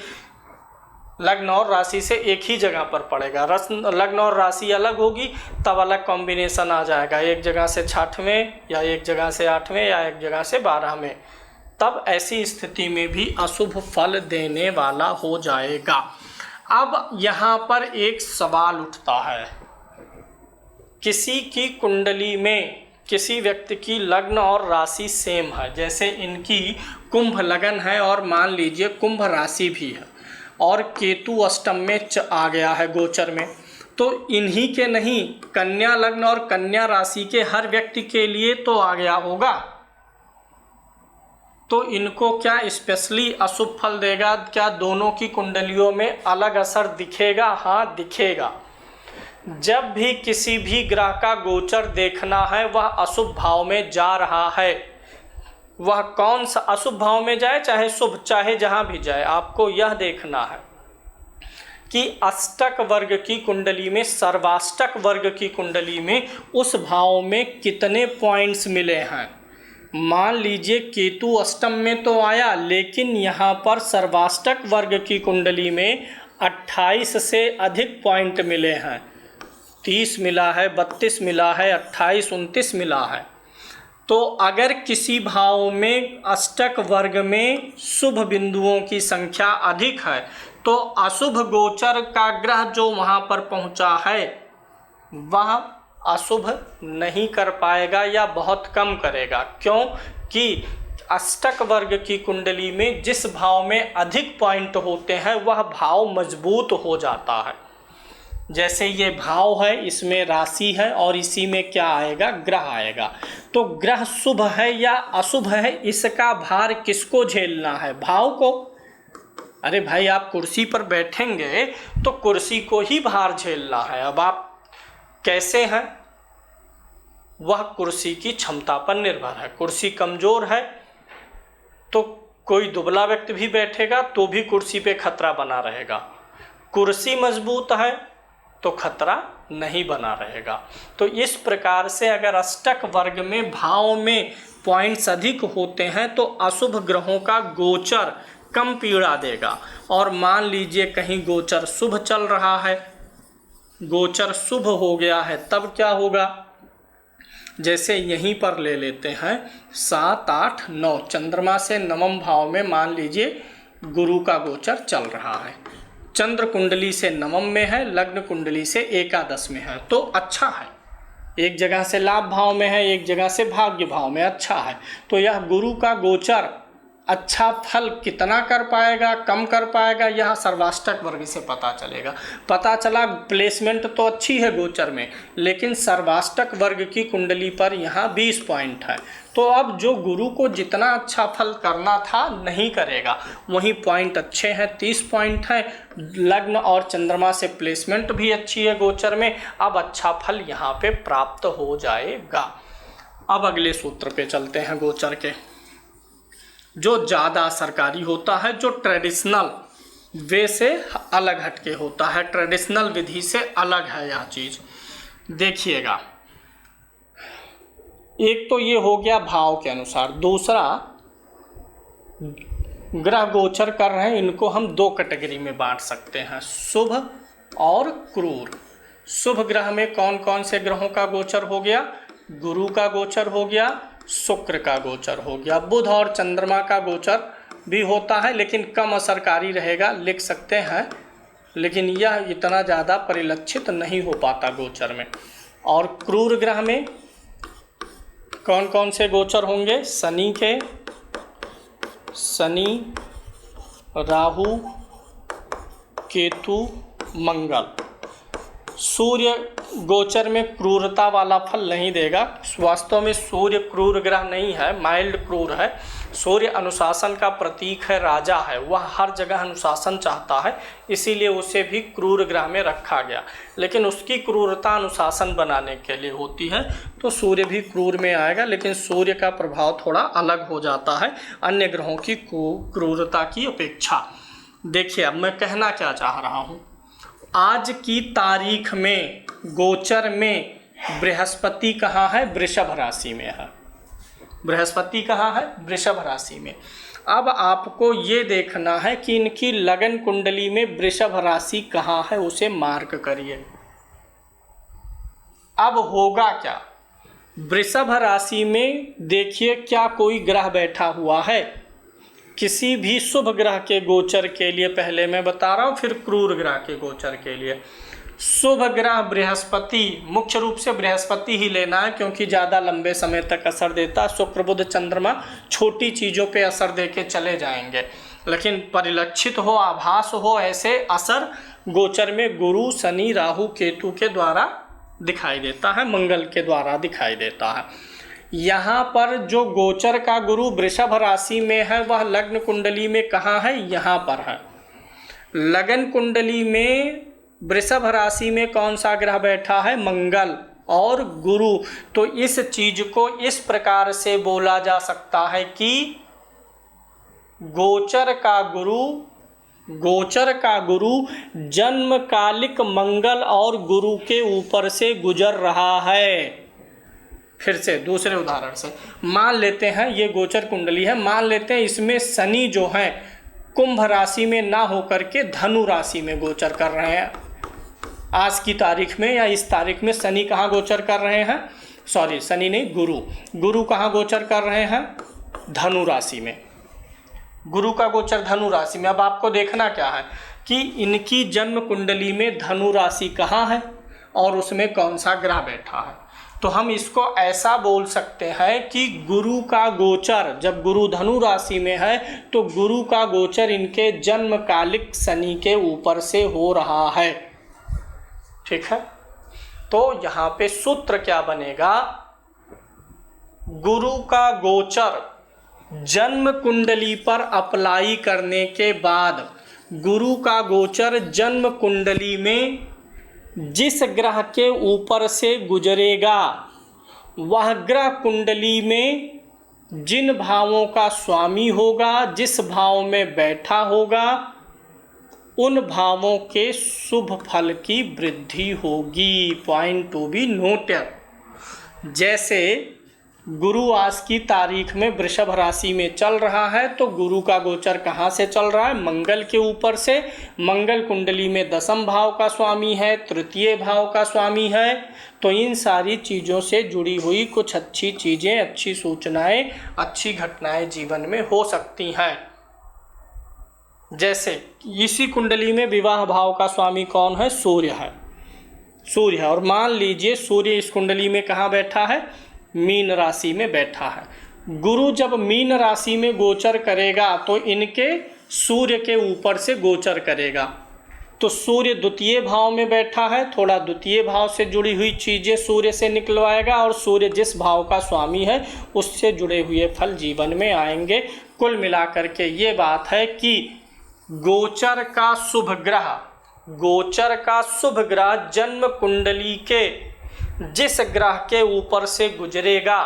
लग्न और राशि से एक ही जगह पर पड़ेगा। लग्न और राशि अलग होगी तब अलग कॉम्बिनेशन आ जाएगा, एक जगह से 6वें, या एक जगह से 8वें, या एक जगह से 12वें। तब ऐसी स्थिति में भी अशुभ फल देने वाला हो जाएगा। अब यहाँ पर एक सवाल उठता है, किसी की कुंडली में किसी व्यक्ति की लग्न और राशि सेम है, जैसे इनकी कुंभ लगन है और मान लीजिए कुंभ राशि भी है, और केतु अष्टम में आ गया है गोचर में, तो इन्हीं के नहीं, कन्या लग्न और कन्या राशि के हर व्यक्ति के लिए तो आ गया होगा, तो इनको क्या स्पेशली अशुभ फल देगा? क्या दोनों की कुंडलियों में अलग असर दिखेगा? हाँ, दिखेगा। जब भी किसी भी ग्रह का गोचर देखना है, वह अशुभ भाव में जा रहा है, वह कौन सा अशुभ भाव में जाए, चाहे शुभ, चाहे जहाँ भी जाए, आपको यह देखना है कि अष्टक वर्ग की कुंडली में, सर्वाष्टक वर्ग की कुंडली में उस भाव में कितने पॉइंट्स मिले हैं। मान लीजिए केतु अष्टम में तो आया, लेकिन यहाँ पर सर्वाष्टक वर्ग की कुंडली में 28 से अधिक पॉइंट मिले हैं। 30 मिला है, 32 मिला है, 28, 29 मिला है। तो अगर किसी भाव में अष्टक वर्ग में शुभ बिंदुओं की संख्या अधिक है, तो अशुभ गोचर का ग्रह जो वहाँ पर पहुँचा है, वह अशुभ नहीं कर पाएगा या बहुत कम करेगा। क्यों? कि अष्टक वर्ग की कुंडली में जिस भाव में अधिक पॉइंट होते हैं वह भाव मजबूत हो जाता है। जैसे ये भाव है, इसमें राशि है और इसी में क्या आएगा, ग्रह आएगा। तो ग्रह शुभ है या अशुभ है, इसका भार किसको झेलना है, भाव को। अरे भाई, आप कुर्सी पर बैठेंगे तो कुर्सी को ही भार झेलना है। अब आप कैसे हैं, वह कुर्सी की क्षमता पर निर्भर है। कुर्सी कमजोर है तो कोई दुबला व्यक्ति भी बैठेगा तो भी कुर्सी पे खतरा बना रहेगा। कुर्सी मजबूत है तो खतरा नहीं बना रहेगा। तो इस प्रकार से अगर अष्टक वर्ग में भाव में पॉइंट्स अधिक होते हैं तो अशुभ ग्रहों का गोचर कम पीड़ा देगा। और मान लीजिए कहीं गोचर शुभ चल रहा है, गोचर शुभ हो गया है, तब क्या होगा। जैसे यहीं पर ले लेते हैं 7, 8, 9, चंद्रमा से नवम भाव में मान लीजिए गुरु का गोचर चल रहा है। चंद्र कुंडली से नवम में है, लग्न कुंडली से एकादश में है, तो अच्छा है। एक जगह से लाभ भाव में है, एक जगह से भाग्य भाव में, अच्छा है। तो यह गुरु का गोचर अच्छा फल कितना कर पाएगा, कम कर पाएगा, यह सर्वाष्टक वर्ग से पता चलेगा। पता चला प्लेसमेंट तो अच्छी है गोचर में, लेकिन सर्वाष्टक वर्ग की कुंडली पर यहाँ 20 पॉइंट है। तो अब जो गुरु को जितना अच्छा फल करना था नहीं करेगा, वहीं पॉइंट अच्छे हैं, 30 पॉइंट हैं। लग्न और चंद्रमा से प्लेसमेंट भी अच्छी है गोचर में, अब अच्छा फल यहाँ पे प्राप्त हो जाएगा। अब अगले सूत्र पे चलते हैं गोचर के, जो ज़्यादा सरकारी होता है, जो ट्रेडिशनल वे से अलग हटके होता है, ट्रेडिशनल विधि से अलग है यह चीज़। देखिएगा, एक तो ये हो गया भाव के अनुसार, दूसरा ग्रह गोचर कर रहे हैं, इनको हम 2 कैटेगरी में बांट सकते हैं, शुभ और क्रूर। शुभ ग्रह में कौन कौन से ग्रहों का गोचर हो गया, गुरु का गोचर हो गया, शुक्र का गोचर हो गया, बुध और चंद्रमा का गोचर भी होता है लेकिन कम असरकारी रहेगा, लिख सकते हैं, लेकिन यह इतना ज़्यादा परिलक्षित नहीं हो पाता गोचर में। और क्रूर ग्रह में कौन कौन से गोचर होंगे, शनि, राहु, केतु, मंगल। सूर्य गोचर में क्रूरता वाला फल नहीं देगा। वास्तव में सूर्य क्रूर ग्रह नहीं है, माइल्ड क्रूर है। सूर्य अनुशासन का प्रतीक है, राजा है, वह हर जगह अनुशासन चाहता है, इसीलिए उसे भी क्रूर ग्रह में रखा गया। लेकिन उसकी क्रूरता अनुशासन बनाने के लिए होती है, तो सूर्य भी क्रूर में आएगा, लेकिन सूर्य का प्रभाव थोड़ा अलग हो जाता है अन्य ग्रहों की क्रूरता की अपेक्षा। देखिए, अब मैं कहना क्या चाह रहा हूँ, आज की तारीख में गोचर में बृहस्पति कहाँ है, वृषभ राशि में है। बृहस्पति कहाँ है, वृषभ राशि में। अब आपको ये देखना है कि इनकी लगन कुंडली में वृषभ राशि कहाँ है, उसे मार्क करिए। अब होगा क्या, वृषभ राशि में देखिए क्या कोई ग्रह बैठा हुआ है। किसी भी शुभ ग्रह के गोचर के लिए पहले मैं बता रहा हूँ, फिर क्रूर ग्रह के गोचर के लिए। शुभ ग्रह बृहस्पति, मुख्य रूप से बृहस्पति ही लेना है क्योंकि ज़्यादा लंबे समय तक असर देता। शुक्र बुध चंद्रमा छोटी चीज़ों पे असर दे के चले जाएंगे, लेकिन परिलक्षित हो, आभास हो, ऐसे असर गोचर में गुरु, शनि, राहु, केतु के द्वारा दिखाई देता है, मंगल के द्वारा दिखाई देता है। यहाँ पर जो गोचर का गुरु वृषभ राशि में है वह लग्न कुंडली में कहाँ है, यहाँ पर है। लगन कुंडली में वृषभ राशि में कौन सा ग्रह बैठा है, मंगल और गुरु। तो इस चीज को इस प्रकार से बोला जा सकता है कि गोचर का गुरु जन्मकालिक मंगल और गुरु के ऊपर से गुजर रहा है। फिर से दूसरे उदाहरण से मान लेते हैं, ये गोचर कुंडली है, मान लेते हैं इसमें शनि जो है कुंभ राशि में ना होकर के धनु राशि में गोचर कर रहे हैं। आज की तारीख में या इस तारीख में शनि कहाँ गोचर कर रहे हैं, सॉरी शनि नहीं, गुरु कहाँ गोचर कर रहे हैं, धनु राशि में। गुरु का गोचर धनु राशि में। अब आपको देखना क्या है कि इनकी जन्म कुंडली में धनु राशि कहाँ है और उसमें कौन सा ग्रह बैठा है। तो हम इसको ऐसा बोल सकते हैं कि गुरु का गोचर, जब गुरु धनु राशि में है तो गुरु का गोचर इनके जन्मकालिक शनि के ऊपर से हो रहा है। ठीक है, तो यहाँ पे सूत्र क्या बनेगा, गुरु का गोचर जन्म कुंडली पर अप्लाई करने के बाद, गुरु का गोचर जन्म कुंडली में जिस ग्रह के ऊपर से गुजरेगा वह ग्रह कुंडली में जिन भावों का स्वामी होगा, जिस भाव में बैठा होगा, उन भावों के शुभ फल की वृद्धि होगी। Point to be noted. जैसे गुरु आज की तारीख में वृषभ राशि में चल रहा है, तो गुरु का गोचर कहाँ से चल रहा है, मंगल के ऊपर से। मंगल कुंडली में दसम भाव का स्वामी है, तृतीय भाव का स्वामी है। तो इन सारी चीज़ों से जुड़ी हुई कुछ अच्छी चीज़ें, अच्छी सूचनाएं, अच्छी घटनाएं जीवन में हो सकती हैं। जैसे इसी कुंडली में विवाह भाव का स्वामी कौन है, सूर्य है, सूर्य है। और मान लीजिए सूर्य इस कुंडली में कहाँ बैठा है, मीन राशि में बैठा है। गुरु जब मीन राशि में गोचर करेगा तो इनके सूर्य के ऊपर से गोचर करेगा। तो सूर्य द्वितीय भाव में बैठा है, थोड़ा द्वितीय भाव से जुड़ी हुई चीज़ें सूर्य से निकलवाएगा, और सूर्य जिस भाव का स्वामी है उससे जुड़े हुए फल जीवन में आएंगे। कुल मिलाकर के ये बात है कि गोचर का शुभ ग्रह, गोचर का शुभ ग्रह जन्म कुंडली के जिस ग्रह के ऊपर से गुजरेगा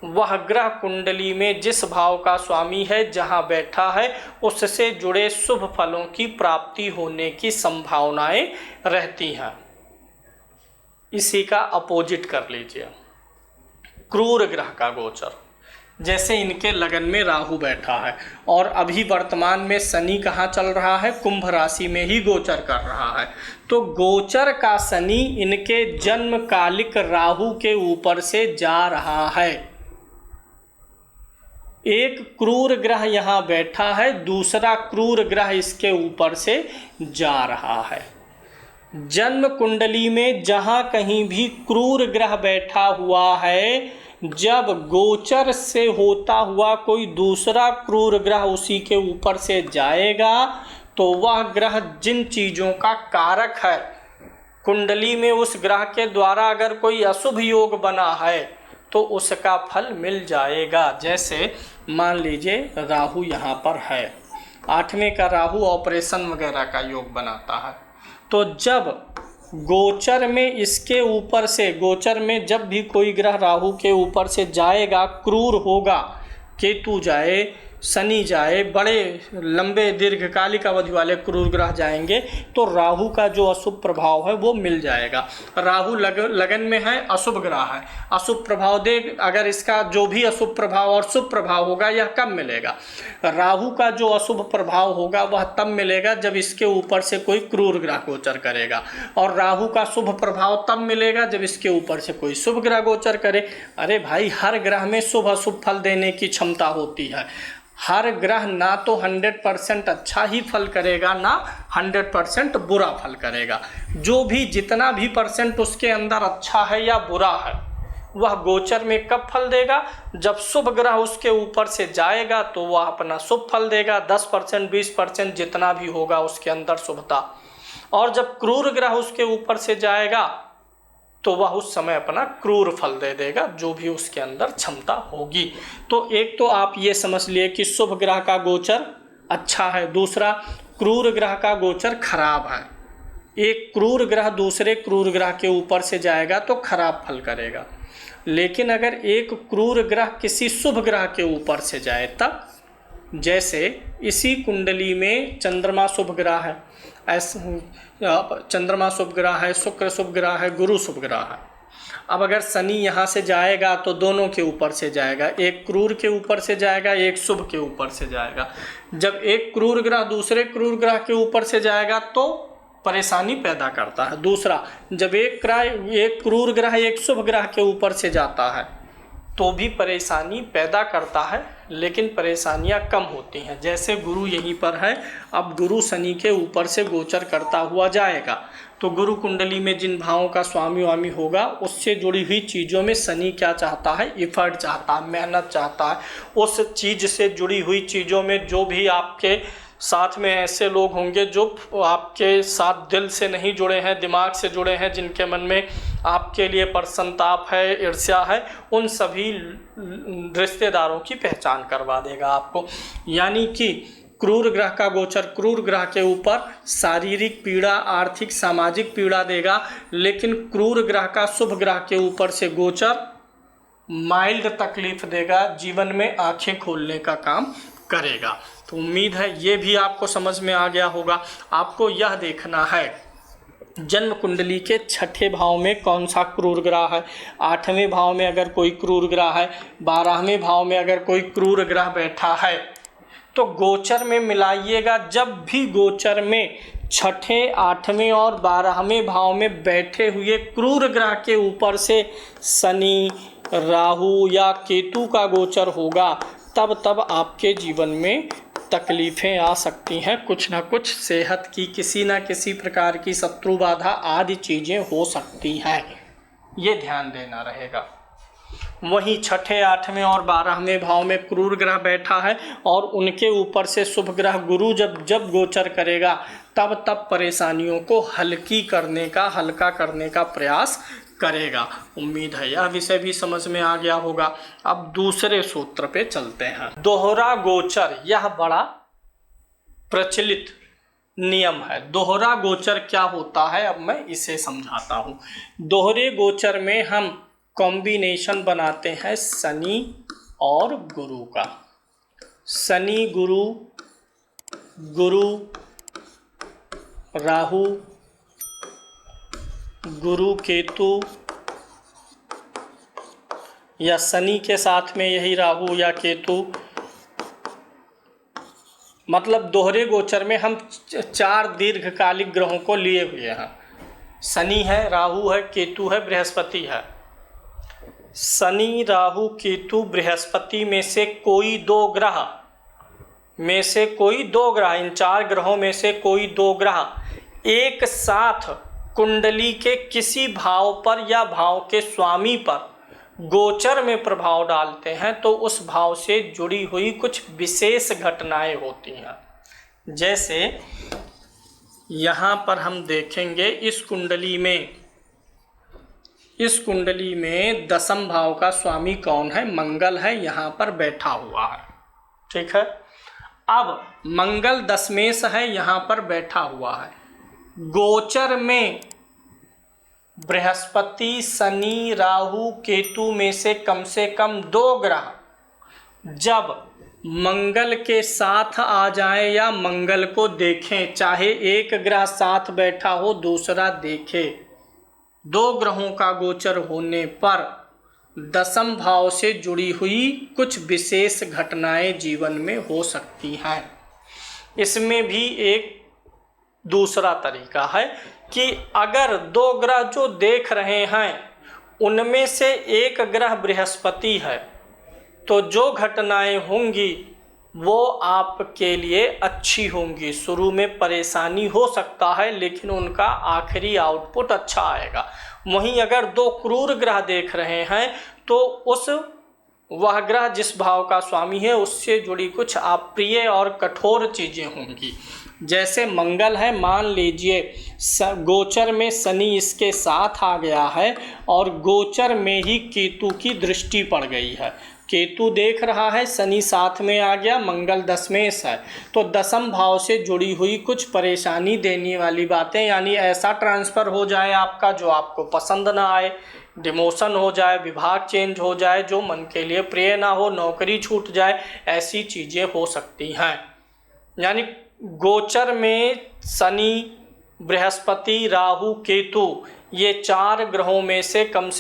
वह ग्रह कुंडली में जिस भाव का स्वामी है, जहां बैठा है, उससे जुड़े शुभ फलों की प्राप्ति होने की संभावनाएं रहती हैं। इसी का अपोजिट कर लीजिए, क्रूर ग्रह का गोचर। जैसे इनके लगन में राहु बैठा है और अभी वर्तमान में शनि कहाँ चल रहा है, कुंभ राशि में ही गोचर कर रहा है। तो गोचर का शनि इनके जन्मकालिक राहु के ऊपर से जा रहा है। एक क्रूर ग्रह यहाँ बैठा है, दूसरा क्रूर ग्रह इसके ऊपर से जा रहा है। जन्म कुंडली में जहाँ कहीं भी क्रूर ग्रह बैठा हुआ है, जब गोचर से होता हुआ कोई दूसरा क्रूर ग्रह उसी के ऊपर से जाएगा तो वह ग्रह जिन चीज़ों का कारक है, कुंडली में उस ग्रह के द्वारा अगर कोई अशुभ योग बना है तो उसका फल मिल जाएगा। जैसे मान लीजिए राहु यहाँ पर है, 8वें का राहु ऑपरेशन वगैरह का योग बनाता है। तो जब गोचर में इसके ऊपर से, गोचर में जब भी कोई ग्रह राहु के ऊपर से जाएगा, क्रूर होगा, केतु जाए, शनि जाए, बड़े लंबे दीर्घकालिक अवधि वाले क्रूर ग्रह जाएंगे तो राहु का जो अशुभ प्रभाव है वो मिल जाएगा। राहु लगन में है, अशुभ ग्रह है, अशुभ प्रभाव दे। अगर इसका जो भी अशुभ प्रभाव और शुभ प्रभाव होगा यह कब मिलेगा, राहु का जो अशुभ प्रभाव होगा वह तब मिलेगा जब इसके ऊपर से कोई क्रूर ग्रह गोचर करेगा, और राहु का शुभ प्रभाव तब मिलेगा जब इसके ऊपर से कोई शुभ ग्रह गोचर करे। अरे भाई, हर ग्रह में शुभ अशुभ फल देने की क्षमता होती है। हर ग्रह ना तो 100% अच्छा ही फल करेगा, ना 100% बुरा फल करेगा। जो भी जितना भी परसेंट उसके अंदर अच्छा है या बुरा है वह गोचर में कब फल देगा, जब शुभ ग्रह उसके ऊपर से जाएगा तो वह अपना शुभ फल देगा। 10% 20% जितना भी होगा उसके अंदर शुभता, और जब क्रूर ग्रह उसके ऊपर से जाएगा तो वह उस समय अपना क्रूर फल दे देगा, जो भी उसके अंदर क्षमता होगी। तो एक तो आप ये समझ लिए कि शुभ ग्रह का गोचर अच्छा है, दूसरा क्रूर ग्रह का गोचर खराब है। एक क्रूर ग्रह दूसरे क्रूर ग्रह के ऊपर से जाएगा तो खराब फल करेगा, लेकिन अगर एक क्रूर ग्रह किसी शुभ ग्रह के ऊपर से जाए तब, जैसे इसी कुंडली में चंद्रमा शुभ ग्रह है, चंद्रमा शुभ ग्रह है, शुक्र शुभ ग्रह है, गुरु शुभ ग्रह है। अब अगर शनि यहाँ से जाएगा तो दोनों के ऊपर से जाएगा, एक क्रूर के ऊपर से जाएगा, एक शुभ के ऊपर से जाएगा। जब एक क्रूर ग्रह दूसरे क्रूर ग्रह के ऊपर से जाएगा तो परेशानी पैदा करता है। दूसरा, जब एक क्रूर ग्रह एक शुभ ग्रह के ऊपर से जाता है तो भी परेशानी पैदा करता है, लेकिन परेशानियां कम होती हैं। जैसे गुरु यहीं पर है, अब गुरु शनि के ऊपर से गोचर करता हुआ जाएगा, तो गुरु कुंडली में जिन भावों का स्वामी वामी होगा उससे जुड़ी हुई चीज़ों में शनि क्या चाहता है, एफर्ट चाहता है, मेहनत चाहता है। उस चीज़ से जुड़ी हुई चीज़ों में जो भी आपके साथ में ऐसे लोग होंगे जो आपके साथ दिल से नहीं जुड़े हैं, दिमाग से जुड़े हैं, जिनके मन में आपके लिए प्रसन्नताप है, ईर्ष्या है, उन सभी रिश्तेदारों की पहचान करवा देगा आपको। यानी कि क्रूर ग्रह का गोचर क्रूर ग्रह के ऊपर शारीरिक पीड़ा, आर्थिक सामाजिक पीड़ा देगा, लेकिन क्रूर ग्रह का शुभ ग्रह के ऊपर से गोचर माइल्ड तकलीफ देगा, जीवन में आंखें खोलने का काम करेगा। तो उम्मीद है ये भी आपको समझ में आ गया होगा। आपको यह देखना है जन्म कुंडली के छठे भाव में कौन सा क्रूर ग्रह है, आठवें भाव में अगर कोई क्रूर ग्रह है, 12वें भाव में अगर कोई क्रूर ग्रह बैठा है, तो गोचर में मिलाइएगा। जब भी गोचर में छठे, 8वें और 12वें भाव में बैठे हुए क्रूर ग्रह के ऊपर से शनि, राहु या केतु का गोचर होगा, तब आपके जीवन में तकलीफ़ें आ सकती हैं। कुछ ना कुछ सेहत की किसी न किसी प्रकार की शत्रु बाधा आदि चीज़ें हो सकती हैं, ये ध्यान देना रहेगा। वहीं छठे, 8वें और 12वें भाव में क्रूर ग्रह बैठा है और उनके ऊपर से शुभ ग्रह गुरु जब गोचर करेगा, तब परेशानियों को हल्का करने का प्रयास करेगा। उम्मीद है यह विषय भी समझ में आ गया होगा। अब दूसरे सूत्र पे चलते हैं। दोहरा गोचर, यह बड़ा प्रचलित नियम है। दोहरा गोचर क्या होता है, अब मैं इसे समझाता हूँ। दोहरे गोचर में हम कॉम्बिनेशन बनाते हैं शनि और गुरु का। शनि गुरु, गुरु राहु, गुरु केतु, या शनि के साथ में यही राहु या केतु, मतलब दोहरे गोचर में हम 4 दीर्घकालिक ग्रहों को लिए हुए हैं। शनि है, राहु है, केतु है, बृहस्पति है। शनि, राहु, केतु, बृहस्पति में से कोई 2 ग्रह इन 4 ग्रहों में से कोई 2 ग्रह एक साथ कुंडली के किसी भाव पर या भाव के स्वामी पर गोचर में प्रभाव डालते हैं, तो उस भाव से जुड़ी हुई कुछ विशेष घटनाएं होती हैं। जैसे यहाँ पर हम देखेंगे इस कुंडली में 10वें भाव का स्वामी कौन है, मंगल है, यहाँ पर बैठा हुआ है। ठीक है, अब मंगल दशमेश है, यहाँ पर बैठा हुआ है। गोचर में बृहस्पति, शनि, राहु, केतु में से कम 2 ग्रह जब मंगल के साथ आ जाए या मंगल को देखें, चाहे एक ग्रह साथ बैठा हो दूसरा देखे, 2 ग्रहों का गोचर होने पर 10वें भाव से जुड़ी हुई कुछ विशेष घटनाएं जीवन में हो सकती हैं। इसमें भी एक दूसरा तरीका है कि अगर 2 ग्रह जो देख रहे हैं उनमें से एक ग्रह बृहस्पति है, तो जो घटनाएं होंगी वो आपके लिए अच्छी होंगी। शुरू में परेशानी हो सकता है, लेकिन उनका आखिरी आउटपुट अच्छा आएगा। वहीं अगर 2 क्रूर ग्रह देख रहे हैं तो वह ग्रह जिस भाव का स्वामी है उससे जुड़ी कुछ अप्रिय और कठोर चीज़ें होंगी। जैसे मंगल है, मान लीजिए गोचर में शनि इसके साथ आ गया है और गोचर में ही केतु की दृष्टि पड़ गई है। केतु देख रहा है, शनि साथ में आ गया, मंगल दशमेश है, तो 10वें भाव से जुड़ी हुई कुछ परेशानी देने वाली बातें, यानी ऐसा ट्रांसफ़र हो जाए आपका जो आपको पसंद ना आए, डिमोशन हो जाए, विभाग चेंज हो जाए जो मन के लिए प्रिय ना हो, नौकरी छूट जाए, ऐसी चीज़ें हो सकती हैं। यानी गोचर में शनि, बृहस्पति, राहु, केतु, ये 4 ग्रहों में से कम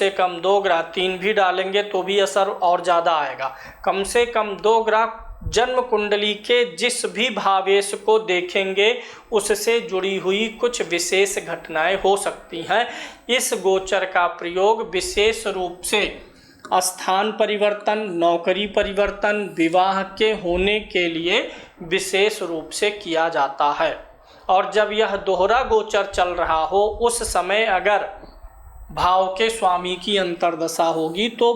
2 ग्रह, 3 भी डालेंगे तो भी असर और ज़्यादा आएगा। कम से कम 2 ग्रह जन्म कुंडली के जिस भी भावेश को देखेंगे उससे जुड़ी हुई कुछ विशेष घटनाएं हो सकती हैं। इस गोचर का प्रयोग विशेष रूप से स्थान परिवर्तन, नौकरी परिवर्तन, विवाह के होने के लिए विशेष रूप से किया जाता है। और जब यह दोहरा गोचर चल रहा हो उस समय अगर भाव के स्वामी की अंतर्दशा होगी तो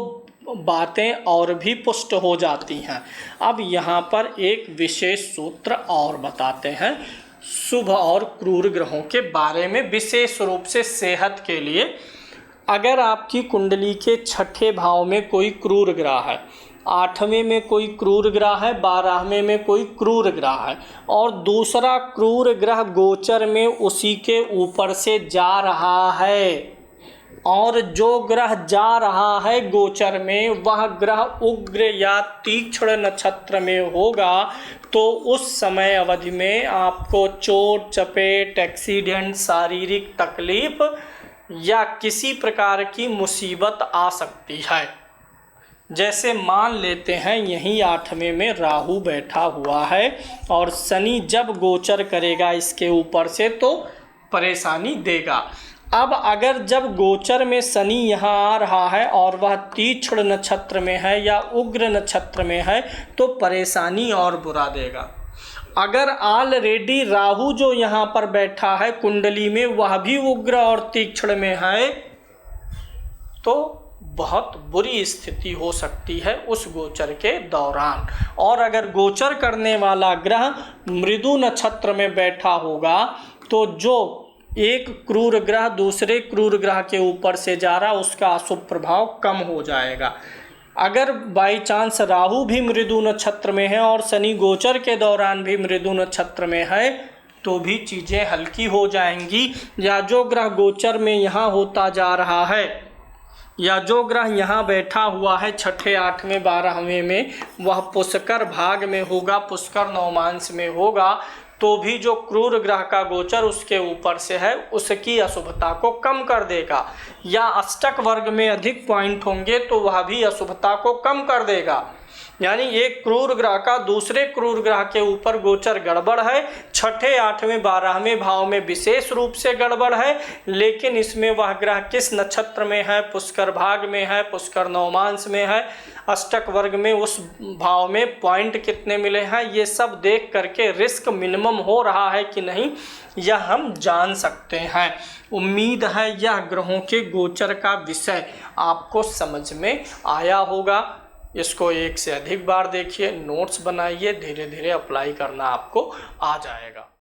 बातें और भी पुष्ट हो जाती हैं। अब यहाँ पर एक विशेष सूत्र और बताते हैं शुभ और क्रूर ग्रहों के बारे में, विशेष रूप से सेहत के लिए। अगर आपकी कुंडली के छठे भाव में कोई क्रूर ग्रह है, 8वें में कोई क्रूर ग्रह है, 12वें में कोई क्रूर ग्रह है और दूसरा क्रूर ग्रह गोचर में उसी के ऊपर से जा रहा है, और जो ग्रह जा रहा है गोचर में वह ग्रह उग्र या तीक्ष्ण नक्षत्र में होगा, तो उस समय अवधि में आपको चोट चपेट, एक्सीडेंट, शारीरिक तकलीफ या किसी प्रकार की मुसीबत आ सकती है। जैसे मान लेते हैं यहीं 8वें में राहु बैठा हुआ है और शनि जब गोचर करेगा इसके ऊपर से तो परेशानी देगा। अब अगर जब गोचर में शनि यहाँ आ रहा है और वह तीक्ष्ण नक्षत्र में है या उग्र नक्षत्र में है तो परेशानी और बुरा देगा। अगर ऑलरेडी राहु जो यहाँ पर बैठा है कुंडली में वह भी उग्र और तीक्ष्ण में है तो बहुत बुरी स्थिति हो सकती है उस गोचर के दौरान। और अगर गोचर करने वाला ग्रह मृदु नक्षत्र में बैठा होगा तो जो एक क्रूर ग्रह दूसरे क्रूर ग्रह के ऊपर से जा रहा उसका अशुभ प्रभाव कम हो जाएगा। अगर बाई चांस राहु भी मृदु नक्षत्र में है और शनि गोचर के दौरान भी मृदु नक्षत्र में है तो भी चीज़ें हल्की हो जाएंगी। या जो ग्रह गोचर में यहाँ होता जा रहा है या जो ग्रह यहाँ बैठा हुआ है छठे, 8वें, 12वें में वह पुष्कर भाग में होगा, पुष्कर नवमांश में होगा, तो भी जो क्रूर ग्रह का गोचर उसके ऊपर से है उसकी अशुभता को कम कर देगा। या अष्टक वर्ग में अधिक पॉइंट होंगे तो वह भी अशुभता को कम कर देगा। यानी एक क्रूर ग्रह का दूसरे क्रूर ग्रह के ऊपर गोचर गड़बड़ है, छठे, 8वें, 12वें भाव में विशेष रूप से गड़बड़ है, लेकिन इसमें वह ग्रह किस नक्षत्र में है, पुष्कर भाग में है, पुष्कर नवमांश में है, अष्टक वर्ग में उस भाव में पॉइंट कितने मिले हैं, ये सब देख करके रिस्क मिनिमम हो रहा है कि नहीं यह हम जान सकते हैं। उम्मीद है यह ग्रहों के गोचर का विषय आपको समझ में आया होगा। इसको एक से अधिक बार देखिए, नोट्स बनाइए, धीरे धीरे अप्लाई करना आपको आ जाएगा।